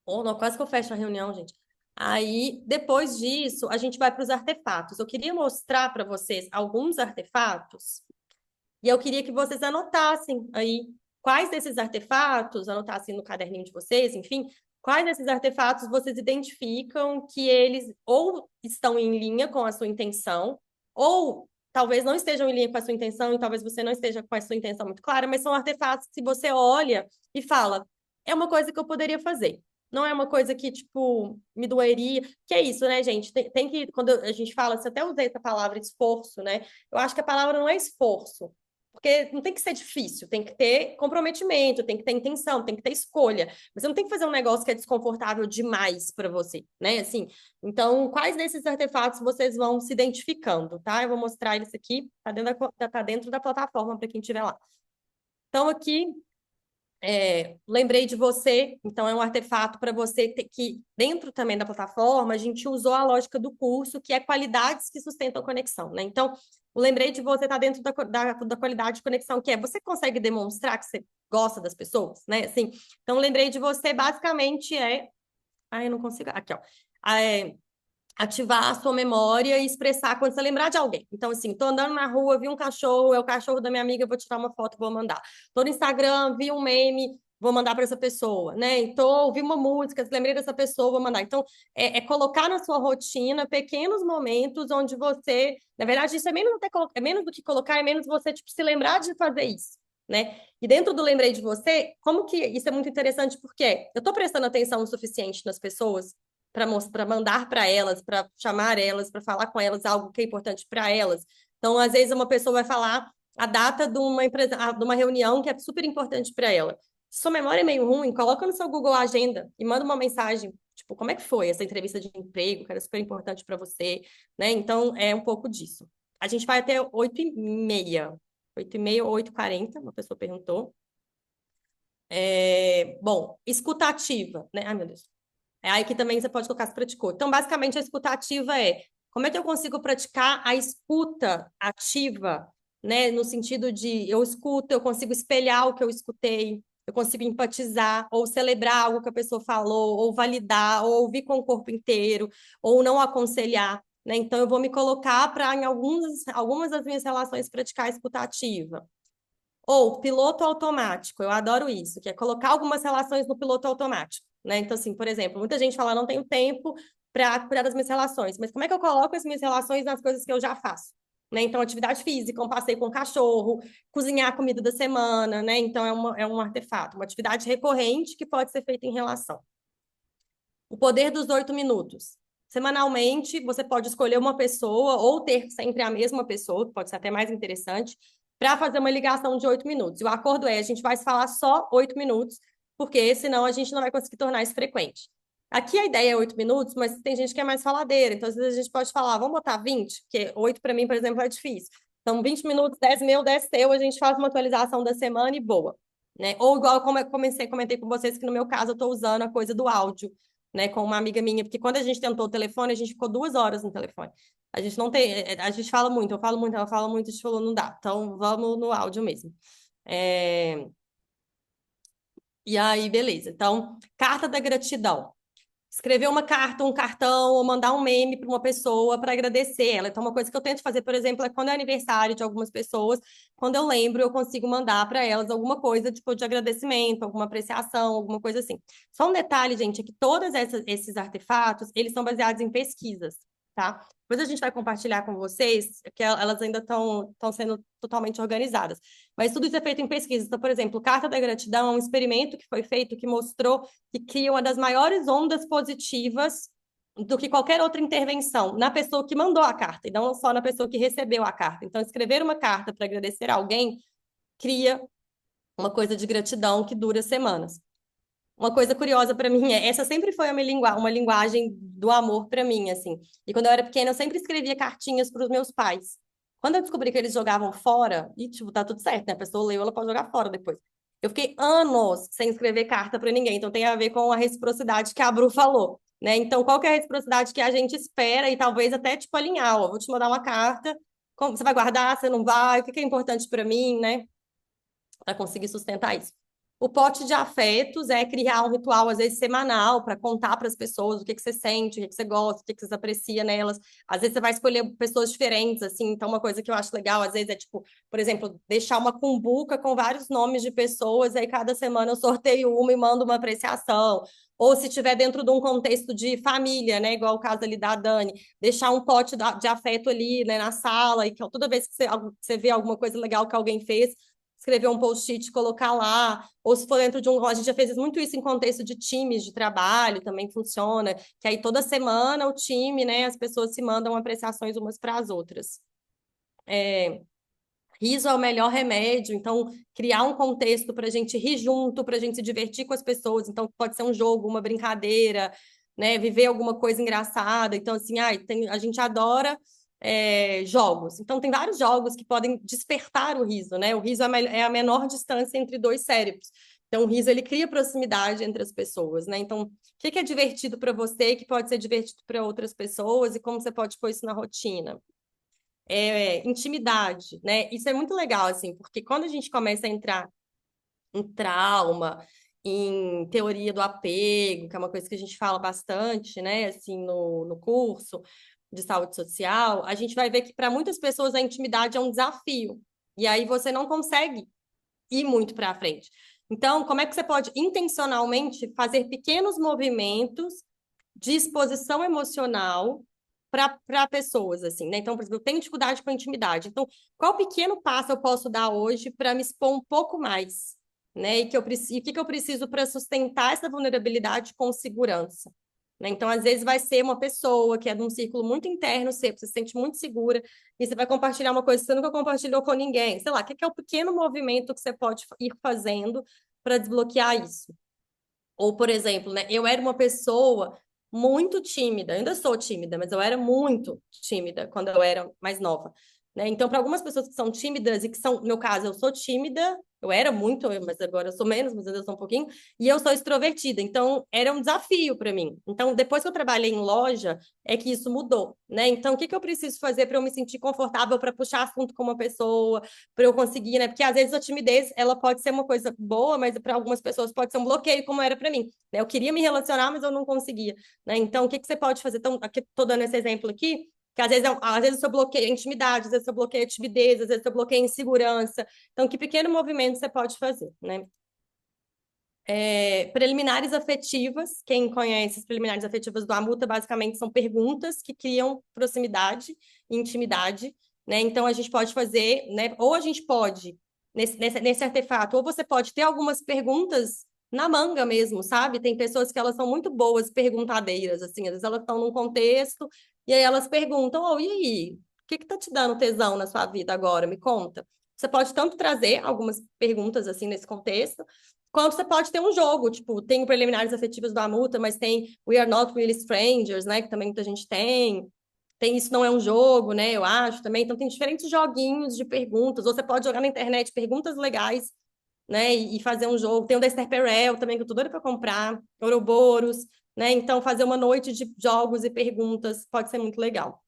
Oh, não, quase que eu fecho a reunião, gente. Aí, depois disso, a gente vai para os artefatos. Eu queria mostrar para vocês alguns artefatos e eu queria que vocês anotassem aí quais desses artefatos, anotassem no caderninho de vocês, enfim, quais desses artefatos vocês identificam que eles ou estão em linha com a sua intenção, ou talvez não estejam em linha com a sua intenção, e talvez você não esteja com a sua intenção muito clara, mas são artefatos que você olha e fala, é uma coisa que eu poderia fazer. Não é uma coisa que, tipo, me doeria. Que é isso, né, gente? Tem que, quando a gente fala, você até usei essa palavra esforço, né? Eu acho que a palavra não é esforço. Porque não tem que ser difícil, tem que ter comprometimento, tem que ter intenção, tem que ter escolha. Você não tem que fazer um negócio que é desconfortável demais para você, né? Assim, então, quais desses artefatos vocês vão se identificando, tá? Eu vou mostrar eles aqui, tá dentro da plataforma para quem estiver lá. Então, aqui, lembrei de você, então é um artefato para você ter que, dentro também da plataforma, a gente usou a lógica do curso, que é qualidades que sustentam a conexão, né? Então, o lembrei de você está dentro da qualidade de conexão, que é você consegue demonstrar que você gosta das pessoas, né? Assim, então, lembrei de você basicamente é. Ai, eu não consigo. Aqui, ó. Ativar a sua memória e expressar quando você lembrar de alguém. Então, assim, tô andando na rua, vi um cachorro, é o cachorro da minha amiga, vou tirar uma foto, vou mandar. Tô no Instagram, vi um meme, vou mandar para essa pessoa, né? Então, ouvi uma música, lembrei dessa pessoa, vou mandar. Então, é colocar na sua rotina pequenos momentos onde você, na verdade, isso é menos do que colocar, é menos você, tipo, se lembrar de fazer isso, né? E dentro do lembrei de você, como que isso é muito interessante, porque eu tô prestando atenção o suficiente nas pessoas para mandar para elas, para chamar elas, para falar com elas algo que é importante para elas. Então, às vezes, uma pessoa vai falar a data de uma empresa, de uma reunião que é super importante para ela. Se sua memória é meio ruim, coloca no seu Google Agenda e manda uma mensagem, tipo, como é que foi essa entrevista de emprego, que era super importante para você, né? Então, é um pouco disso. A gente vai até 8h30. 8h30 ou 8h40, uma pessoa perguntou. Bom, escutativa, né? Ai, meu Deus. Aí que também você pode colocar se praticou. Então, basicamente, a escuta ativa é como é que eu consigo praticar a escuta ativa, né? No sentido de eu escuto, eu consigo espelhar o que eu escutei, eu consigo empatizar, ou celebrar algo que a pessoa falou, ou validar, ou ouvir com o corpo inteiro, ou não aconselhar, né? Então, eu vou me colocar para, em algumas das minhas relações, praticar a escuta ativa. Ou piloto automático, eu adoro isso, que é colocar algumas relações no piloto automático, né? Então, assim, por exemplo, muita gente fala, não tenho tempo para cuidar das minhas relações, mas como é que eu coloco as minhas relações nas coisas que eu já faço? Né? Então, atividade física, um passeio com o cachorro, cozinhar a comida da semana, né? Então, é um artefato, uma atividade recorrente que pode ser feita em relação. O poder dos 8 minutos. Semanalmente, você pode escolher uma pessoa ou ter sempre a mesma pessoa, que pode ser até mais interessante, para fazer uma ligação de 8 minutos. E o acordo é, a gente vai se falar só 8 minutos, porque senão a gente não vai conseguir tornar isso frequente. Aqui a ideia é 8 minutos, mas tem gente que é mais faladeira, então às vezes a gente pode falar, vamos botar 20, porque 8 para mim, por exemplo, é difícil. Então, 20 minutos, 10 meu, 10 seu, a gente faz uma atualização da semana e boa. Né? Ou igual como eu comentei com vocês, que no meu caso eu estou usando a coisa do áudio, né, com uma amiga minha, porque quando a gente tentou o telefone, a gente ficou 2 horas no telefone. A gente não tem, a gente fala muito, eu falo muito, ela fala muito, a gente falou, não dá. Então, vamos no áudio mesmo. E aí, beleza. Então, carta da gratidão. Escrever uma carta, um cartão, ou mandar um meme para uma pessoa para agradecer ela. Então, uma coisa que eu tento fazer, por exemplo, é quando é aniversário de algumas pessoas, quando eu lembro, eu consigo mandar para elas alguma coisa, tipo, de agradecimento, alguma apreciação, alguma coisa assim. Só um detalhe, gente, é que todos esses artefatos, eles são baseados em pesquisas, tá? Depois a gente vai compartilhar com vocês, que elas ainda estão sendo totalmente organizadas. Mas tudo isso é feito em pesquisa. Então, por exemplo, Carta da Gratidão é um experimento que foi feito que mostrou que cria uma das maiores ondas positivas do que qualquer outra intervenção na pessoa que mandou a carta, e não só na pessoa que recebeu a carta. Então, escrever uma carta para agradecer alguém cria uma coisa de gratidão que dura semanas. Uma coisa curiosa para mim essa sempre foi uma linguagem do amor para mim, assim. E quando eu era pequena, eu sempre escrevia cartinhas para os meus pais. Quando eu descobri que eles jogavam fora, e tipo, tá tudo certo, né? A pessoa leu, ela pode jogar fora depois. Eu fiquei anos sem escrever carta para ninguém, então tem a ver com a reciprocidade que a Bru falou, né? Então, qual que é a reciprocidade que a gente espera e talvez até tipo alinhar, ó, vou te mandar uma carta, você vai guardar, você não vai, o que é importante para mim, né? Para conseguir sustentar isso. O pote de afetos é criar um ritual, às vezes, semanal, para contar para as pessoas o que você sente, o que você gosta, o que você aprecia nelas. Às vezes você vai escolher pessoas diferentes, assim, então uma coisa que eu acho legal, às vezes, é tipo, por exemplo, deixar uma cumbuca com vários nomes de pessoas, aí cada semana eu sorteio uma e mando uma apreciação. Ou se tiver dentro de um contexto de família, né, igual o caso ali da Dani, deixar um pote de afeto ali, né, na sala, e que toda vez que você vê alguma coisa legal que alguém fez, escrever um post-it, colocar lá, ou se for dentro de a gente já fez muito isso em contexto de times de trabalho, também funciona, que aí toda semana o time, né, as pessoas se mandam apreciações umas para as outras. Riso é o melhor remédio, então criar um contexto para a gente rir junto, para a gente se divertir com as pessoas. Então pode ser um jogo, uma brincadeira, né? Viver alguma coisa engraçada. Então assim, a gente adora jogos. Então tem vários jogos que podem despertar o riso, né? O riso é a menor distância entre dois cérebros. Então o riso ele cria proximidade entre as pessoas, né? Então o que é divertido para você, que pode ser divertido para outras pessoas e como você pode pôr isso na rotina? Intimidade, né? Isso é muito legal, assim, porque quando a gente começa a entrar em trauma, em teoria do apego, que é uma coisa que a gente fala bastante, né, assim, no curso de saúde social, a gente vai ver que para muitas pessoas a intimidade é um desafio. E aí você não consegue ir muito para frente. Então, como é que você pode intencionalmente fazer pequenos movimentos de exposição emocional para pessoas, assim, né? Então, por exemplo, eu tenho dificuldade com a intimidade. Então, qual pequeno passo eu posso dar hoje para me expor um pouco mais, né? E o que eu preciso para sustentar essa vulnerabilidade com segurança? Né? Então, às vezes vai ser uma pessoa que é de um círculo muito interno, você se sente muito segura, e você vai compartilhar uma coisa que você nunca compartilhou com ninguém. Sei lá, o que é o pequeno movimento que você pode ir fazendo para desbloquear isso? Ou, por exemplo, né, eu era uma pessoa muito tímida, ainda sou tímida, mas eu era muito tímida quando eu era mais nova, né? Então, para algumas pessoas que são tímidas e que são, no meu caso, eu sou tímida, eu era muito, mas agora eu sou menos, mas ainda sou um pouquinho, e eu sou extrovertida, então era um desafio para mim. Então, depois que eu trabalhei em loja, é que isso mudou, né? Então, o que eu preciso fazer para eu me sentir confortável para puxar assunto com uma pessoa, para eu conseguir, né? Porque às vezes a timidez, ela pode ser uma coisa boa, mas para algumas pessoas pode ser um bloqueio, como era para mim, né? Eu queria me relacionar, mas eu não conseguia, né? Então, o que você pode fazer? Então, aqui tô dando esse exemplo aqui, que às vezes eu bloqueio a intimidade, às vezes eu bloqueio a timidez, às vezes eu bloqueio a insegurança. Então, que pequeno movimento você pode fazer, né? Preliminares afetivas, quem conhece as preliminares afetivas do Amuta, basicamente são perguntas que criam proximidade e intimidade, né? Então a gente pode fazer, né? Ou a gente pode, nesse artefato, ou você pode ter algumas perguntas na manga mesmo, sabe? Tem pessoas que elas são muito boas perguntadeiras, assim, às vezes elas estão num contexto e aí elas perguntam, e aí, o que tá te dando tesão na sua vida agora? Me conta. Você pode tanto trazer algumas perguntas assim nesse contexto, quanto você pode ter um jogo, tipo, tem preliminares afetivos do Amuta, mas tem We Are Not Really Strangers, né, que também muita gente tem. Tem Isso Não É um Jogo, né, eu acho também. Então tem diferentes joguinhos de perguntas, ou você pode jogar na internet perguntas legais, né, e fazer um jogo. Tem o da Esther Perel também, que eu tô doida para comprar, Ouroboros, né, então fazer uma noite de jogos e perguntas pode ser muito legal.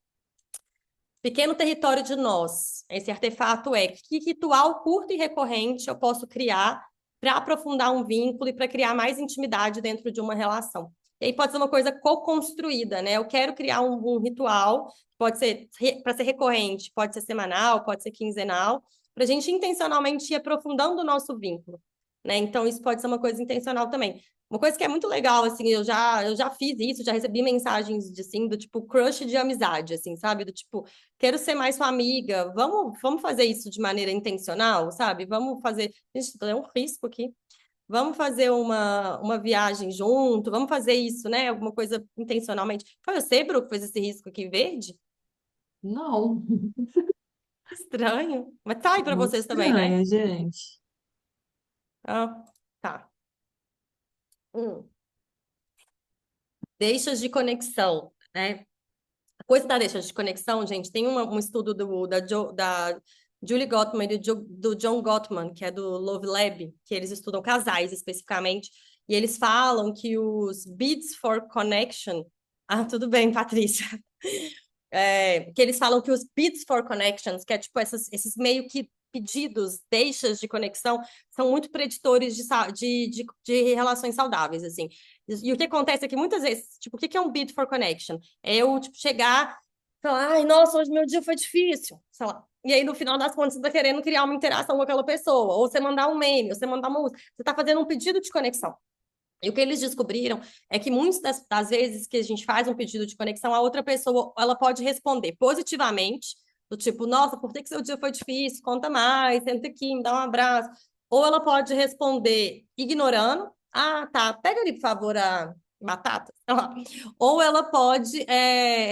Pequeno território de nós. Esse artefato que ritual curto e recorrente eu posso criar para aprofundar um vínculo e para criar mais intimidade dentro de uma relação. E aí pode ser uma coisa co-construída, né? Eu quero criar um ritual, pode ser para ser recorrente, pode ser semanal, pode ser quinzenal, para a gente intencionalmente ir aprofundando o nosso vínculo, né? Então isso pode ser uma coisa intencional também. Uma coisa que é muito legal, assim, eu já fiz isso, já recebi mensagens de, assim, do tipo crush de amizade, assim, sabe? Do tipo, quero ser mais sua amiga, vamos fazer isso de maneira intencional, sabe? Vamos fazer. Gente, é um risco aqui. Vamos fazer uma viagem junto, vamos fazer isso, né? Alguma coisa intencionalmente. Foi você, Bru, que fez esse risco aqui verde? Não, Estranho. Mas tá aí para muito vocês também, né? estranho, gente. Ah, tá. Deixas de conexão, né? A coisa da deixa de conexão, gente, tem um estudo da Julie Gottman e do John Gottman, que é do Love Lab, que eles estudam casais especificamente, e eles falam que os bids for connection. Ah, tudo bem, Patrícia. Que eles falam que os bids for connections, que é tipo esses meio que pedidos, deixas de conexão, são muito preditores de relações saudáveis, assim. E o que acontece é que muitas vezes, tipo, o que é um bid for connection? É eu, tipo, chegar e falar, ai, nossa, hoje meu dia foi difícil, sei lá. E aí, no final das contas, você tá querendo criar uma interação com aquela pessoa, ou você mandar um meme, ou você mandar uma música. Você tá fazendo um pedido de conexão. E o que eles descobriram é que muitas das vezes que a gente faz um pedido de conexão, a outra pessoa ela pode responder positivamente, do tipo, nossa, por que seu dia foi difícil? Conta mais, senta aqui, me dá um abraço. Ou ela pode responder ignorando, ah, tá, pega ali, por favor, batata, sei lá. Ou ela pode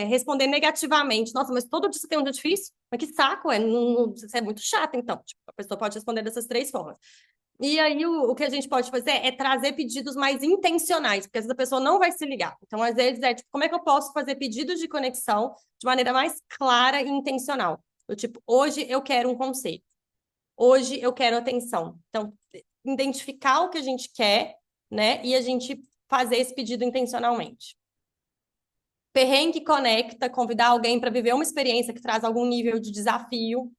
responder negativamente. Nossa, mas todo dia você tem um dia difícil? Mas que saco, você é muito chata, então. Tipo, a pessoa pode responder dessas três formas. E aí, o que a gente pode fazer é trazer pedidos mais intencionais, porque às vezes a pessoa não vai se ligar. Então, às vezes, tipo, como é que eu posso fazer pedidos de conexão de maneira mais clara e intencional? Do tipo, hoje eu quero um conselho. Hoje eu quero atenção. Então, identificar o que a gente quer, né? E a gente fazer esse pedido intencionalmente. Perrengue conecta, convidar alguém para viver uma experiência que traz algum nível de desafio.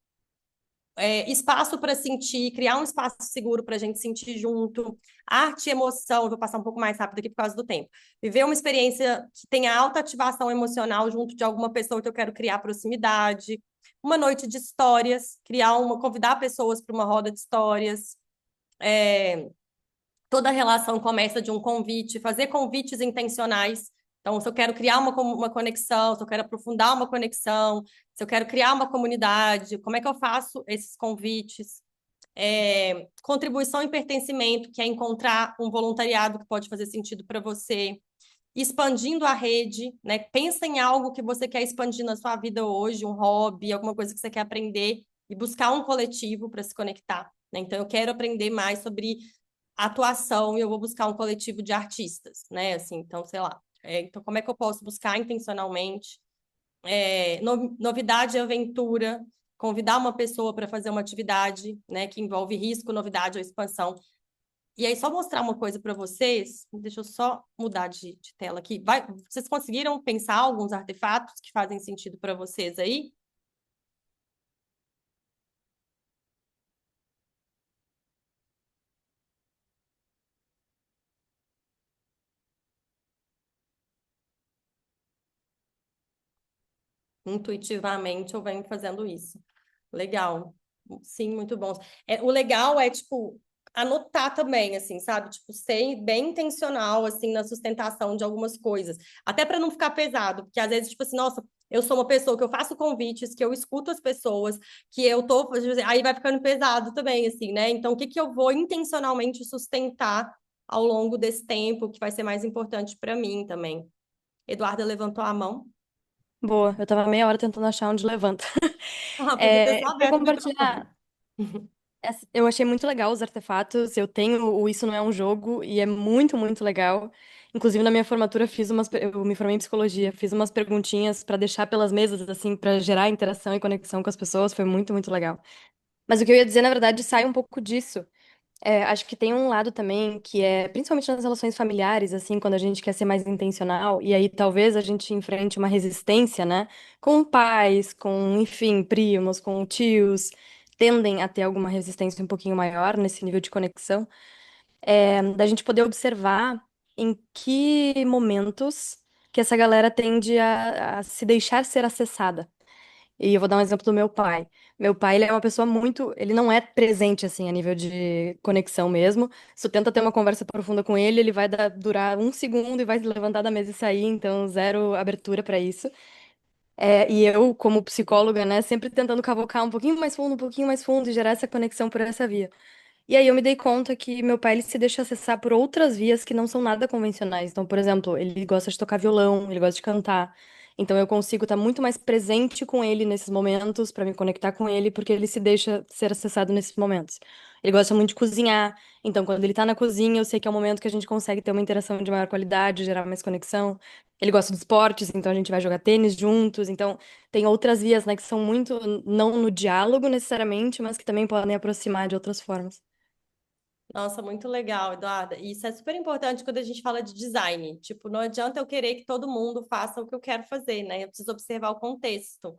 Espaço para sentir, criar um espaço seguro para a gente sentir junto. Arte e emoção, eu vou passar um pouco mais rápido aqui por causa do tempo. Viver uma experiência que tenha alta ativação emocional junto de alguma pessoa que eu quero criar proximidade. Uma noite de histórias, convidar pessoas para uma roda de histórias. Toda relação começa de um convite, fazer convites intencionais. Então, se eu quero criar uma conexão, se eu quero aprofundar uma conexão, se eu quero criar uma comunidade, como é que eu faço esses convites? Contribuição e pertencimento, que é encontrar um voluntariado que pode fazer sentido para você. Expandindo a rede, né? Pensa em algo que você quer expandir na sua vida hoje, um hobby, alguma coisa que você quer aprender e buscar um coletivo para se conectar, né? Então, eu quero aprender mais sobre atuação e eu vou buscar um coletivo de artistas, né? Assim, então, sei lá. Então, como é que eu posso buscar intencionalmente? Novidade e aventura, convidar uma pessoa para fazer uma atividade, né, que envolve risco, novidade ou expansão. E aí, só mostrar uma coisa para vocês, deixa eu só mudar de tela aqui. Vocês conseguiram pensar alguns artefatos que fazem sentido para vocês aí? Intuitivamente eu venho fazendo isso. Legal. Sim, muito bom. O legal é, tipo, anotar também, assim, sabe? Tipo, ser bem intencional, assim, na sustentação de algumas coisas. Até para não ficar pesado, porque às vezes, tipo assim, nossa, eu sou uma pessoa que eu faço convites, que eu escuto as pessoas, que eu tô... Aí vai ficando pesado também, assim, né? Então, o que que eu vou intencionalmente sustentar ao longo desse tempo, que vai ser mais importante para mim também? Eduarda levantou a mão. Boa, eu tava meia hora tentando achar onde levanta. Podia ter só Eu queria aberto o microfone. compartilhar. Eu achei muito legal os artefatos. Eu tenho o Isso Não É um Jogo e é muito, muito legal. Inclusive, na minha formatura, eu me formei em psicologia, fiz umas perguntinhas pra deixar pelas mesas, assim, pra gerar interação e conexão com as pessoas. Foi muito, muito legal. Mas o que eu ia dizer, na verdade, sai um pouco disso. Acho que tem um lado também que é, principalmente nas relações familiares, assim, quando a gente quer ser mais intencional, e aí talvez a gente enfrente uma resistência, né? Com pais, com, enfim, primos, com tios, tendem a ter alguma resistência um pouquinho maior nesse nível de conexão, da gente poder observar em que momentos que essa galera tende a se deixar ser acessada. E eu vou dar um exemplo do meu pai. Meu pai, ele é uma pessoa muito, ele não é presente assim a nível de conexão mesmo. Se tu tenta ter uma conversa profunda com ele, ele vai durar um segundo e vai se levantar da mesa e sair, então zero abertura para isso. E eu, como psicóloga, né, sempre tentando cavocar um pouquinho mais fundo e gerar essa conexão por essa via. E aí eu me dei conta que meu pai ele se deixa acessar por outras vias que não são nada convencionais. Então, por exemplo, ele gosta de tocar violão, ele gosta de cantar. Então eu consigo estar muito mais presente com ele nesses momentos para me conectar com ele, porque ele se deixa ser acessado nesses momentos. Ele gosta muito de cozinhar, então quando ele tá na cozinha, eu sei que é o momento que a gente consegue ter uma interação de maior qualidade, gerar mais conexão. Ele gosta de esportes, então a gente vai jogar tênis juntos. Então tem outras vias, né, que são muito não no diálogo necessariamente, mas que também podem aproximar de outras formas. Nossa, muito legal, Eduarda. E isso é super importante quando a gente fala de design. Tipo, não adianta eu querer que todo mundo faça o que eu quero fazer, né? Eu preciso observar o contexto.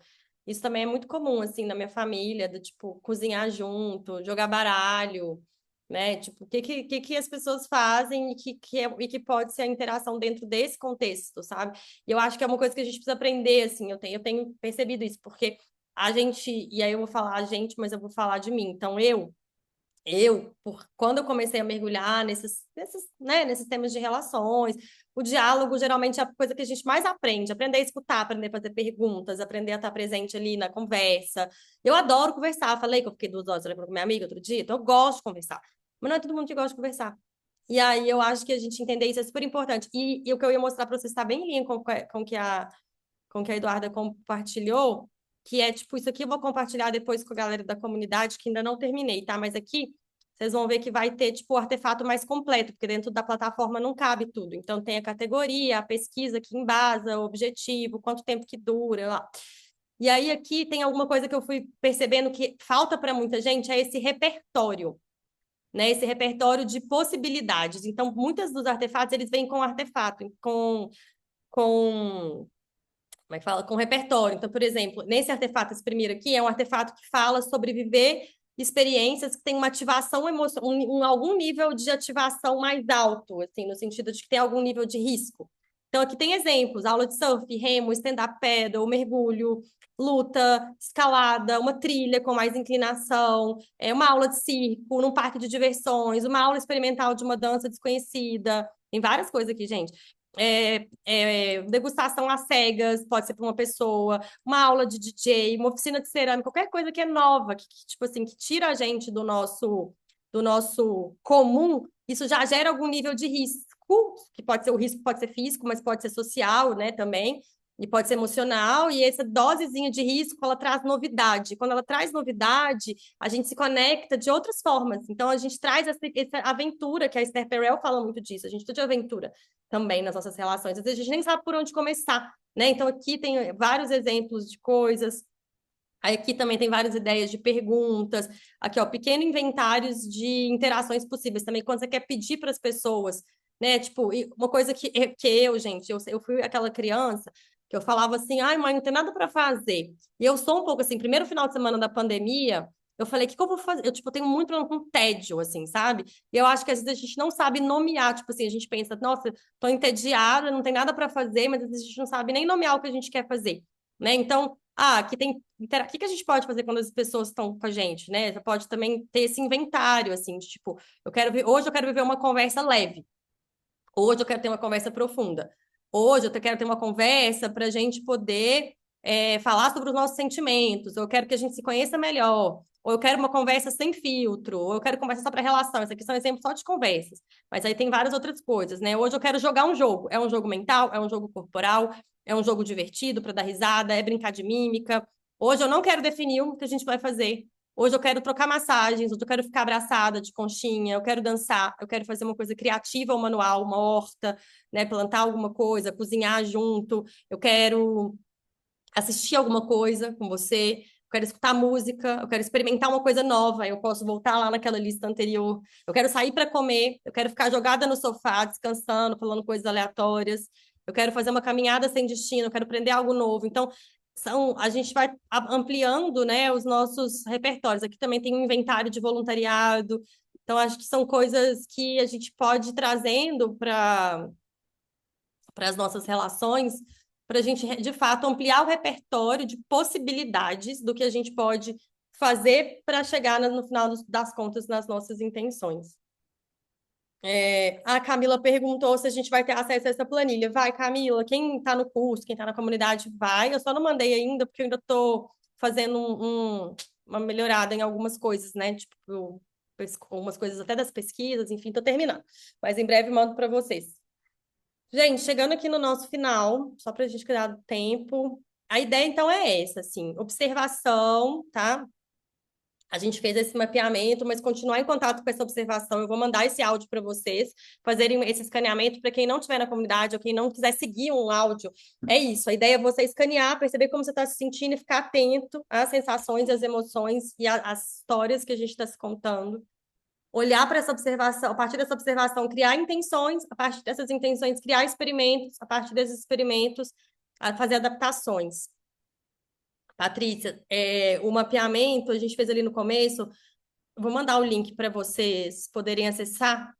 Isso também é muito comum, assim, na minha família, do tipo, cozinhar junto, jogar baralho, né? Tipo, o que as pessoas fazem e que pode ser a interação dentro desse contexto, sabe? E eu acho que é uma coisa que a gente precisa aprender, assim, eu tenho percebido isso, porque a gente, e aí eu vou falar a gente, mas eu vou falar de mim. Então, quando eu comecei a mergulhar nesses temas de relações, o diálogo geralmente é a coisa que a gente mais aprende, aprender a escutar, aprender a fazer perguntas, aprender a estar presente ali na conversa. Eu adoro conversar, falei que eu fiquei 2 horas falando com minha amiga outro dia, então eu gosto de conversar. Mas não é todo mundo que gosta de conversar. E aí eu acho que a gente entender isso é super importante. E o que eu ia mostrar para vocês está bem em linha com que a Eduarda compartilhou, que é tipo, isso aqui eu vou compartilhar depois com a galera da comunidade, que ainda não terminei, tá? Mas aqui vocês vão ver que vai ter tipo o artefato mais completo, porque dentro da plataforma não cabe tudo. Então tem a categoria, a pesquisa que embasa, o objetivo, quanto tempo que dura, lá. E aí aqui tem alguma coisa que eu fui percebendo que falta para muita gente, é esse repertório, né? Esse repertório de possibilidades. Então, muitos dos artefatos, eles vêm com artefato, com como é que fala? Com repertório. Então, por exemplo, nesse artefato, esse primeiro aqui, é um artefato que fala sobre viver experiências que têm uma ativação emocional, algum nível de ativação mais alto, assim, no sentido de que tem algum nível de risco. Então, aqui tem exemplos: aula de surf, remo, stand-up paddle, mergulho, luta, escalada, uma trilha com mais inclinação, uma aula de circo, num parque de diversões, uma aula experimental de uma dança desconhecida. Tem várias coisas aqui, gente. Degustação às cegas, pode ser para uma pessoa, uma aula de DJ, uma oficina de cerâmica, qualquer coisa que é nova, que tipo assim, que tira a gente do nosso comum, isso já gera algum nível de risco, que pode ser o risco, pode ser físico, mas pode ser social, né, também, e pode ser emocional, e essa dosezinha de risco, ela traz novidade. Quando ela traz novidade, a gente se conecta de outras formas. Então, a gente traz essa aventura, que a Esther Perel fala muito disso, a gente precisa de aventura também nas nossas relações. Às vezes a gente nem sabe por onde começar, né? Então aqui tem vários exemplos de coisas. Aí aqui também tem várias ideias de perguntas. Aqui, ó, pequeno inventários de interações possíveis. Também quando você quer pedir para as pessoas, né? Tipo, uma coisa que gente, eu fui aquela criança que eu falava assim, ai, mãe, não tem nada para fazer. E eu sou um pouco assim, primeiro final de semana da pandemia, eu falei, o que que eu vou fazer? Eu, tipo, tenho muito problema com tédio, assim, sabe? E eu acho que às vezes a gente não sabe nomear, tipo assim, a gente pensa, nossa, tô entediada, não tem nada para fazer, mas às vezes a gente não sabe nem nomear o que a gente quer fazer, né? Então, aqui tem. O que que a gente pode fazer quando as pessoas estão com a gente, né? Você pode também ter esse inventário, assim, de tipo, hoje eu quero viver uma conversa leve. Hoje eu quero ter uma conversa profunda. Hoje eu quero ter uma conversa para a gente poder falar sobre os nossos sentimentos. Ou eu quero que a gente se conheça melhor. Ou eu quero uma conversa sem filtro. Ou eu quero conversa só para relação. Isso aqui são exemplos só de conversas. Mas aí tem várias outras coisas, né? Hoje eu quero jogar um jogo. É um jogo mental? É um jogo corporal? É um jogo divertido para dar risada? É brincar de mímica? Hoje eu não quero definir o que a gente vai fazer. Hoje eu quero trocar massagens, hoje eu quero ficar abraçada de conchinha, eu quero dançar, eu quero fazer uma coisa criativa ou manual, uma horta, né, plantar alguma coisa, cozinhar junto, eu quero assistir alguma coisa com você, eu quero escutar música, eu quero experimentar uma coisa nova, eu posso voltar lá naquela lista anterior, eu quero sair para comer, eu quero ficar jogada no sofá, descansando, falando coisas aleatórias, eu quero fazer uma caminhada sem destino, eu quero aprender algo novo. Então, a gente vai ampliando, né, os nossos repertórios. Aqui também tem um inventário de voluntariado. Então, acho que são coisas que a gente pode ir trazendo para as nossas relações, para a gente, de fato, ampliar o repertório de possibilidades do que a gente pode fazer para chegar, no final das contas, nas nossas intenções. A Camila perguntou se a gente vai ter acesso a essa planilha. Vai, Camila, quem está no curso, quem está na comunidade, vai. Eu só não mandei ainda, porque eu ainda estou fazendo uma melhorada em algumas coisas, né? Tipo, algumas coisas até das pesquisas, enfim, estou terminando. Mas em breve mando para vocês. Gente, chegando aqui no nosso final, só para a gente cuidar do tempo. A ideia, então, é essa, assim, observação, tá? A gente fez esse mapeamento, mas continuar em contato com essa observação. Eu vou mandar esse áudio para vocês, fazerem esse escaneamento para quem não estiver na comunidade ou quem não quiser seguir um áudio. É isso, a ideia é você escanear, perceber como você está se sentindo e ficar atento às sensações, às emoções e às histórias que a gente está se contando. Olhar para essa observação, a partir dessa observação, criar intenções, a partir dessas intenções, criar experimentos, a partir desses experimentos, fazer adaptações. Patrícia, o mapeamento a gente fez ali no começo, vou mandar o link para vocês poderem acessar.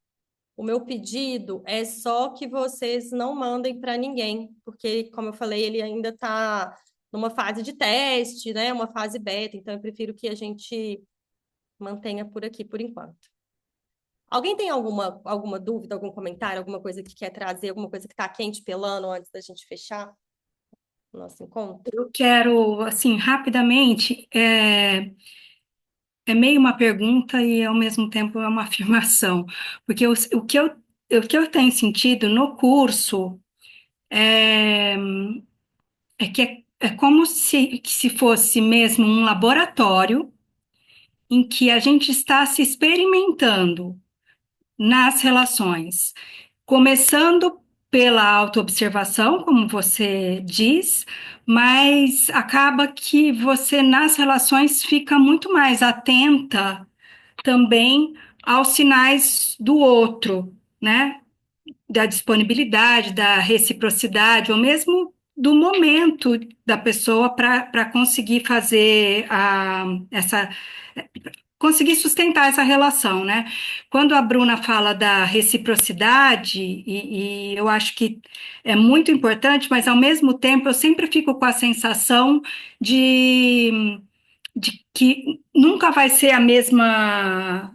O meu pedido é só que vocês não mandem para ninguém, porque, como eu falei, ele ainda está numa fase de teste, né? Uma fase beta, então eu prefiro que a gente mantenha por aqui por enquanto. Alguém tem alguma dúvida, algum comentário, alguma coisa que quer trazer, alguma coisa que está quente pelando antes da gente fechar o nosso encontro? Eu quero, assim, rapidamente, é meio uma pergunta e ao mesmo tempo é uma afirmação, porque o que eu tenho sentido no curso é, é que é como se fosse mesmo um laboratório em que a gente está se experimentando nas relações, começando pela autoobservação, como você diz, mas acaba que você nas relações fica muito mais atenta também aos sinais do outro, né? Da disponibilidade, da reciprocidade, ou mesmo do momento da pessoa para conseguir fazer essa conseguir sustentar essa relação, né? Quando a Bruna fala da reciprocidade, e eu acho que é muito importante, mas ao mesmo tempo eu sempre fico com a sensação de que nunca vai ser a mesma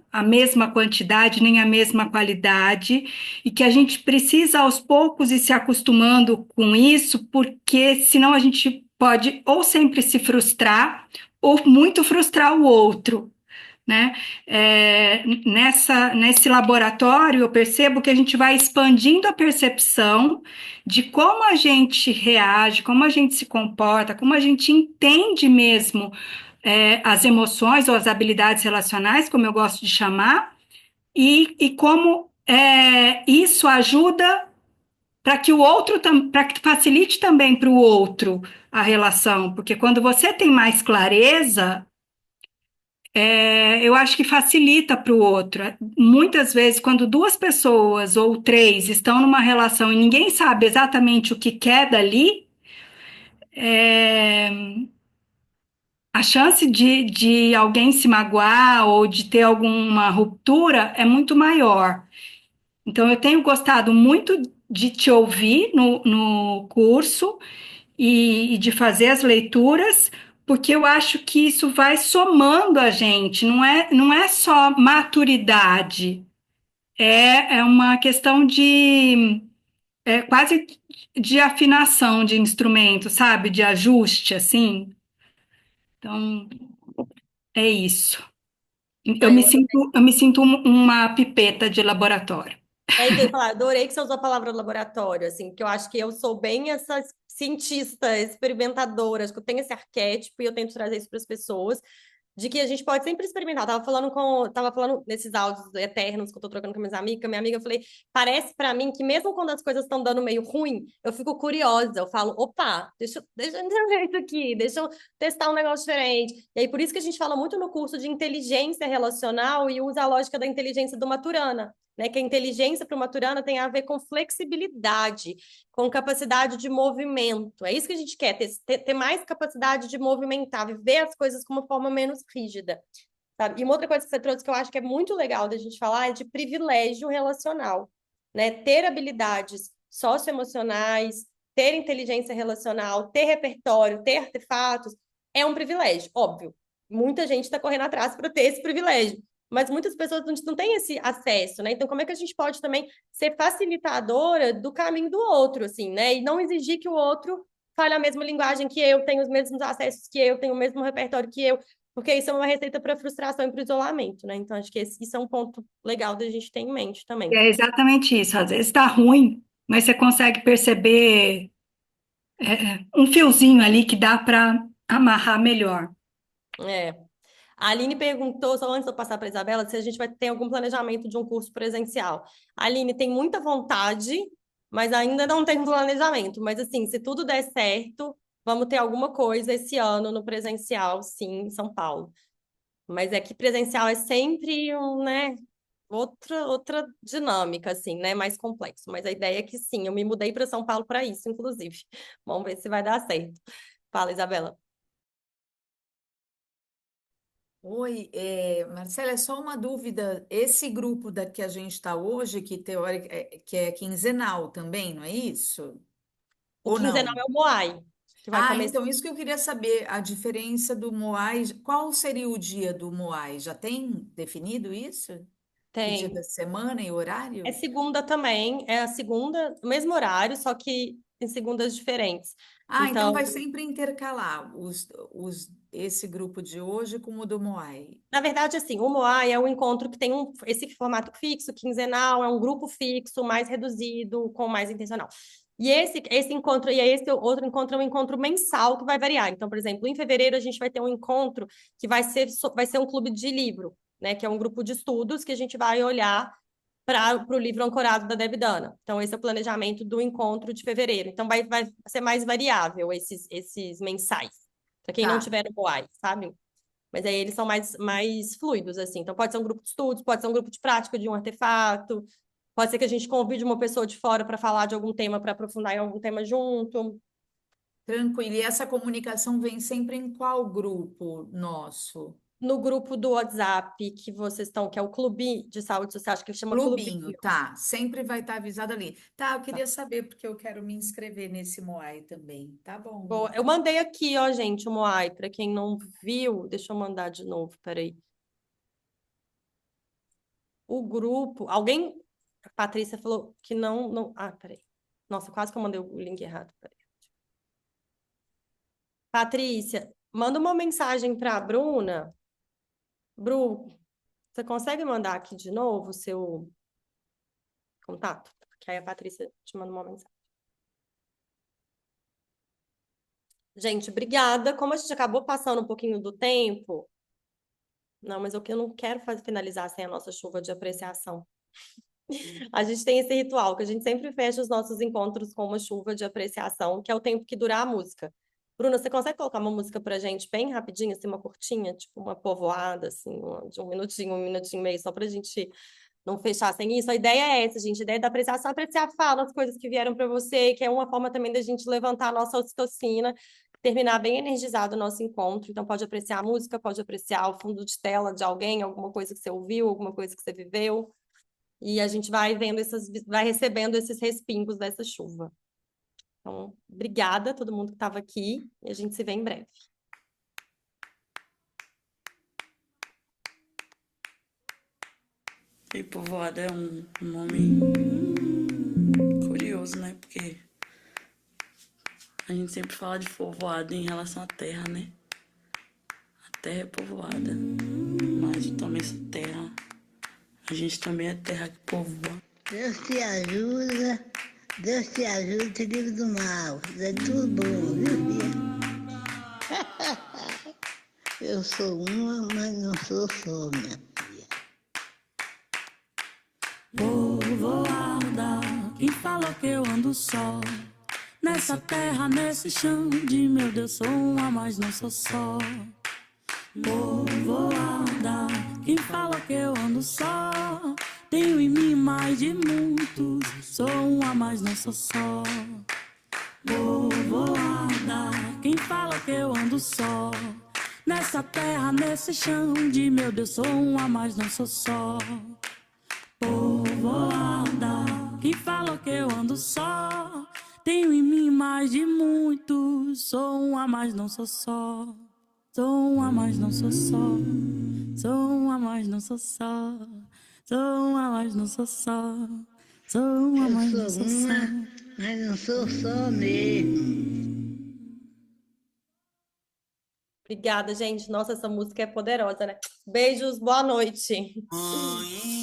quantidade, nem a mesma qualidade, e que a gente precisa aos poucos ir se acostumando com isso, porque senão a gente pode ou sempre se frustrar, ou muito frustrar o outro, né? Nesse laboratório, eu percebo que a gente vai expandindo a percepção de como a gente reage, como a gente se comporta, como a gente entende mesmo as emoções ou as habilidades relacionais, como eu gosto de chamar, e como isso ajuda para que o outro, para que facilite também para o outro a relação, porque quando você tem mais clareza, eu acho que facilita para o outro. Muitas vezes, quando duas pessoas ou três estão numa relação e ninguém sabe exatamente o que quer dali, é, a chance de alguém se magoar ou de ter alguma ruptura é muito maior. Então, eu tenho gostado muito de te ouvir no curso e de fazer as leituras, porque eu acho que isso vai somando a gente, não é só maturidade, é uma questão quase de afinação de instrumento, sabe? De ajuste, assim. Então, é isso. Eu Ah, me eu sinto, eu me sinto uma pipeta de laboratório. É isso que eu ia falar, adorei que você usou a palavra laboratório, assim, porque eu acho que eu sou bem essa cientista, experimentadora, acho que eu tenho esse arquétipo e eu tento trazer isso para as pessoas, de que a gente pode sempre experimentar. Tava falando nesses áudios eternos que eu tô trocando com a minha amiga, eu falei, parece para mim que mesmo quando as coisas estão dando meio ruim, eu fico curiosa, eu falo, opa, deixa eu entender isso aqui, deixa eu testar um negócio diferente. E aí por isso que a gente fala muito no curso de inteligência relacional e usa a lógica da inteligência do Maturana, né? Que a inteligência para o Maturana tem a ver com flexibilidade, com capacidade de movimento. É isso que a gente quer, ter mais capacidade de movimentar, viver as coisas com uma forma menos rígida. Sabe? E uma outra coisa que você trouxe que eu acho que é muito legal da gente falar é de privilégio relacional, né? Ter habilidades socioemocionais, ter inteligência relacional, ter repertório, ter artefatos, é um privilégio, óbvio. Muita gente está correndo atrás para ter esse privilégio, mas muitas pessoas não têm esse acesso, né? Então, como é que a gente pode também ser facilitadora do caminho do outro, assim, né? E não exigir que o outro fale a mesma linguagem que eu, tenha os mesmos acessos que eu, tenha o mesmo repertório que eu, porque isso é uma receita para frustração e para isso né? Então, acho que isso é um ponto legal da gente ter em mente também. É exatamente isso. Às vezes está ruim, mas você consegue perceber um fiozinho ali que dá para amarrar melhor. É. A Aline perguntou, só antes de eu passar para a Isabela, se a gente vai ter algum planejamento de um curso presencial. A Aline tem muita vontade, mas ainda não tem um planejamento. Mas, assim, se tudo der certo, vamos ter alguma coisa esse ano no presencial, sim, em São Paulo. Mas é que presencial é sempre né, outra dinâmica, assim, né? Mais complexo. Mas a ideia é que sim, eu me mudei para São Paulo para isso, inclusive. Vamos ver se vai dar certo. Fala, Isabela. Oi, Marcela, é só uma dúvida. Esse grupo da que a gente está hoje, que é quinzenal também, não é isso? O Ou quinzenal não? é o Moai, que vai começar. Então isso que eu queria saber, a diferença do Moai. Qual seria o dia do Moai? Já tem definido isso? O dia da Tem. semana e o É horário? segunda também, é a segunda, o mesmo horário, só que em segundas diferentes. Então Então, vai sempre intercalar os esse grupo de hoje com o do Moai? Na verdade, assim, o Moai é um encontro que tem esse formato fixo, quinzenal, é um grupo fixo, mais reduzido, com mais intencional. E esse encontro, e esse outro encontro é um encontro mensal que vai variar. Então, por exemplo, em fevereiro a gente vai ter um encontro que vai ser um clube de livro, né? Que é um grupo de estudos que a gente vai olhar para o livro ancorado da Debbie Dana. Então, esse é o planejamento do encontro de fevereiro. Então, vai ser mais variável esses mensais, para quem não Tá. tiver no Moai, sabe? Mas aí eles são mais fluidos, assim. Então, pode ser um grupo de estudos, pode ser um grupo de prática de um artefato, pode ser que a gente convide uma pessoa de fora para falar de algum tema, para aprofundar em algum tema junto. Tranquilo. E essa comunicação vem sempre em qual grupo nosso? No grupo do WhatsApp que vocês estão, que é o Clube de Saúde Social, acho que chama Clube. Clubinho, tá. Sempre vai estar avisado ali. Tá, eu Tá. queria saber, porque eu quero me inscrever nesse Moai também. Tá bom. Boa. Eu mandei aqui, ó, gente, o Moai, para quem não viu, deixa eu mandar de novo, peraí. O grupo, alguém, a Patrícia falou que não, peraí. Nossa, quase que eu mandei o link errado, peraí. Patrícia, manda uma mensagem para a Bruna. Bru, você consegue mandar aqui de novo o seu contato? Que aí a Patrícia te manda uma mensagem. Gente, obrigada. Como a gente acabou passando um pouquinho do tempo, não, mas eu não quero finalizar sem a nossa chuva de apreciação. A gente tem esse ritual que a gente sempre fecha os nossos encontros com uma chuva de apreciação, que é o tempo que dura a música. Bruna, você consegue colocar uma música pra gente bem rapidinho, assim, uma curtinha, tipo uma povoada, assim, de um minutinho e meio, só pra gente não fechar sem isso? A ideia é essa, gente, a ideia da apreciação é apreciar a fala, as coisas que vieram para você, que é uma forma também da gente levantar a nossa ocitocina, terminar bem energizado o nosso encontro. Então, pode apreciar a música, pode apreciar o fundo de tela de alguém, alguma coisa que você ouviu, alguma coisa que você viveu. E a gente vai vai recebendo esses respingos dessa chuva. Então, obrigada a todo mundo que estava aqui e a gente se vê em breve. E povoada é um nome curioso, né? Porque a gente sempre fala de povoada em relação à terra, né? A terra é povoada, mas também essa terra, a gente também é terra que povoa. Deus te ajuda, te livra do mal. É tudo bom, viu, filha? Eu sou uma, mas não sou só, minha filha. Povoada, quem falou que eu ando só? Nessa terra, nesse chão de meu Deus, sou uma, mas não sou só. Povoada, quem falou que eu ando só? Tenho em mim mais de muitos, sou uma, mas não sou só. Povoada, quem fala que eu ando só? Nessa terra, nesse chão de meu Deus, sou uma, mas não sou só. Povoada, quem fala que eu ando só? Tenho em mim mais de muitos, sou uma, mas não sou só. Sou uma, mas não sou só. Sou uma, mas não sou só. Sou uma, mas não sou só. Sou uma, mas não sou só. Mas não sou só mesmo. Obrigada, gente. Nossa, essa música é poderosa, né? Beijos, boa noite. Mãe.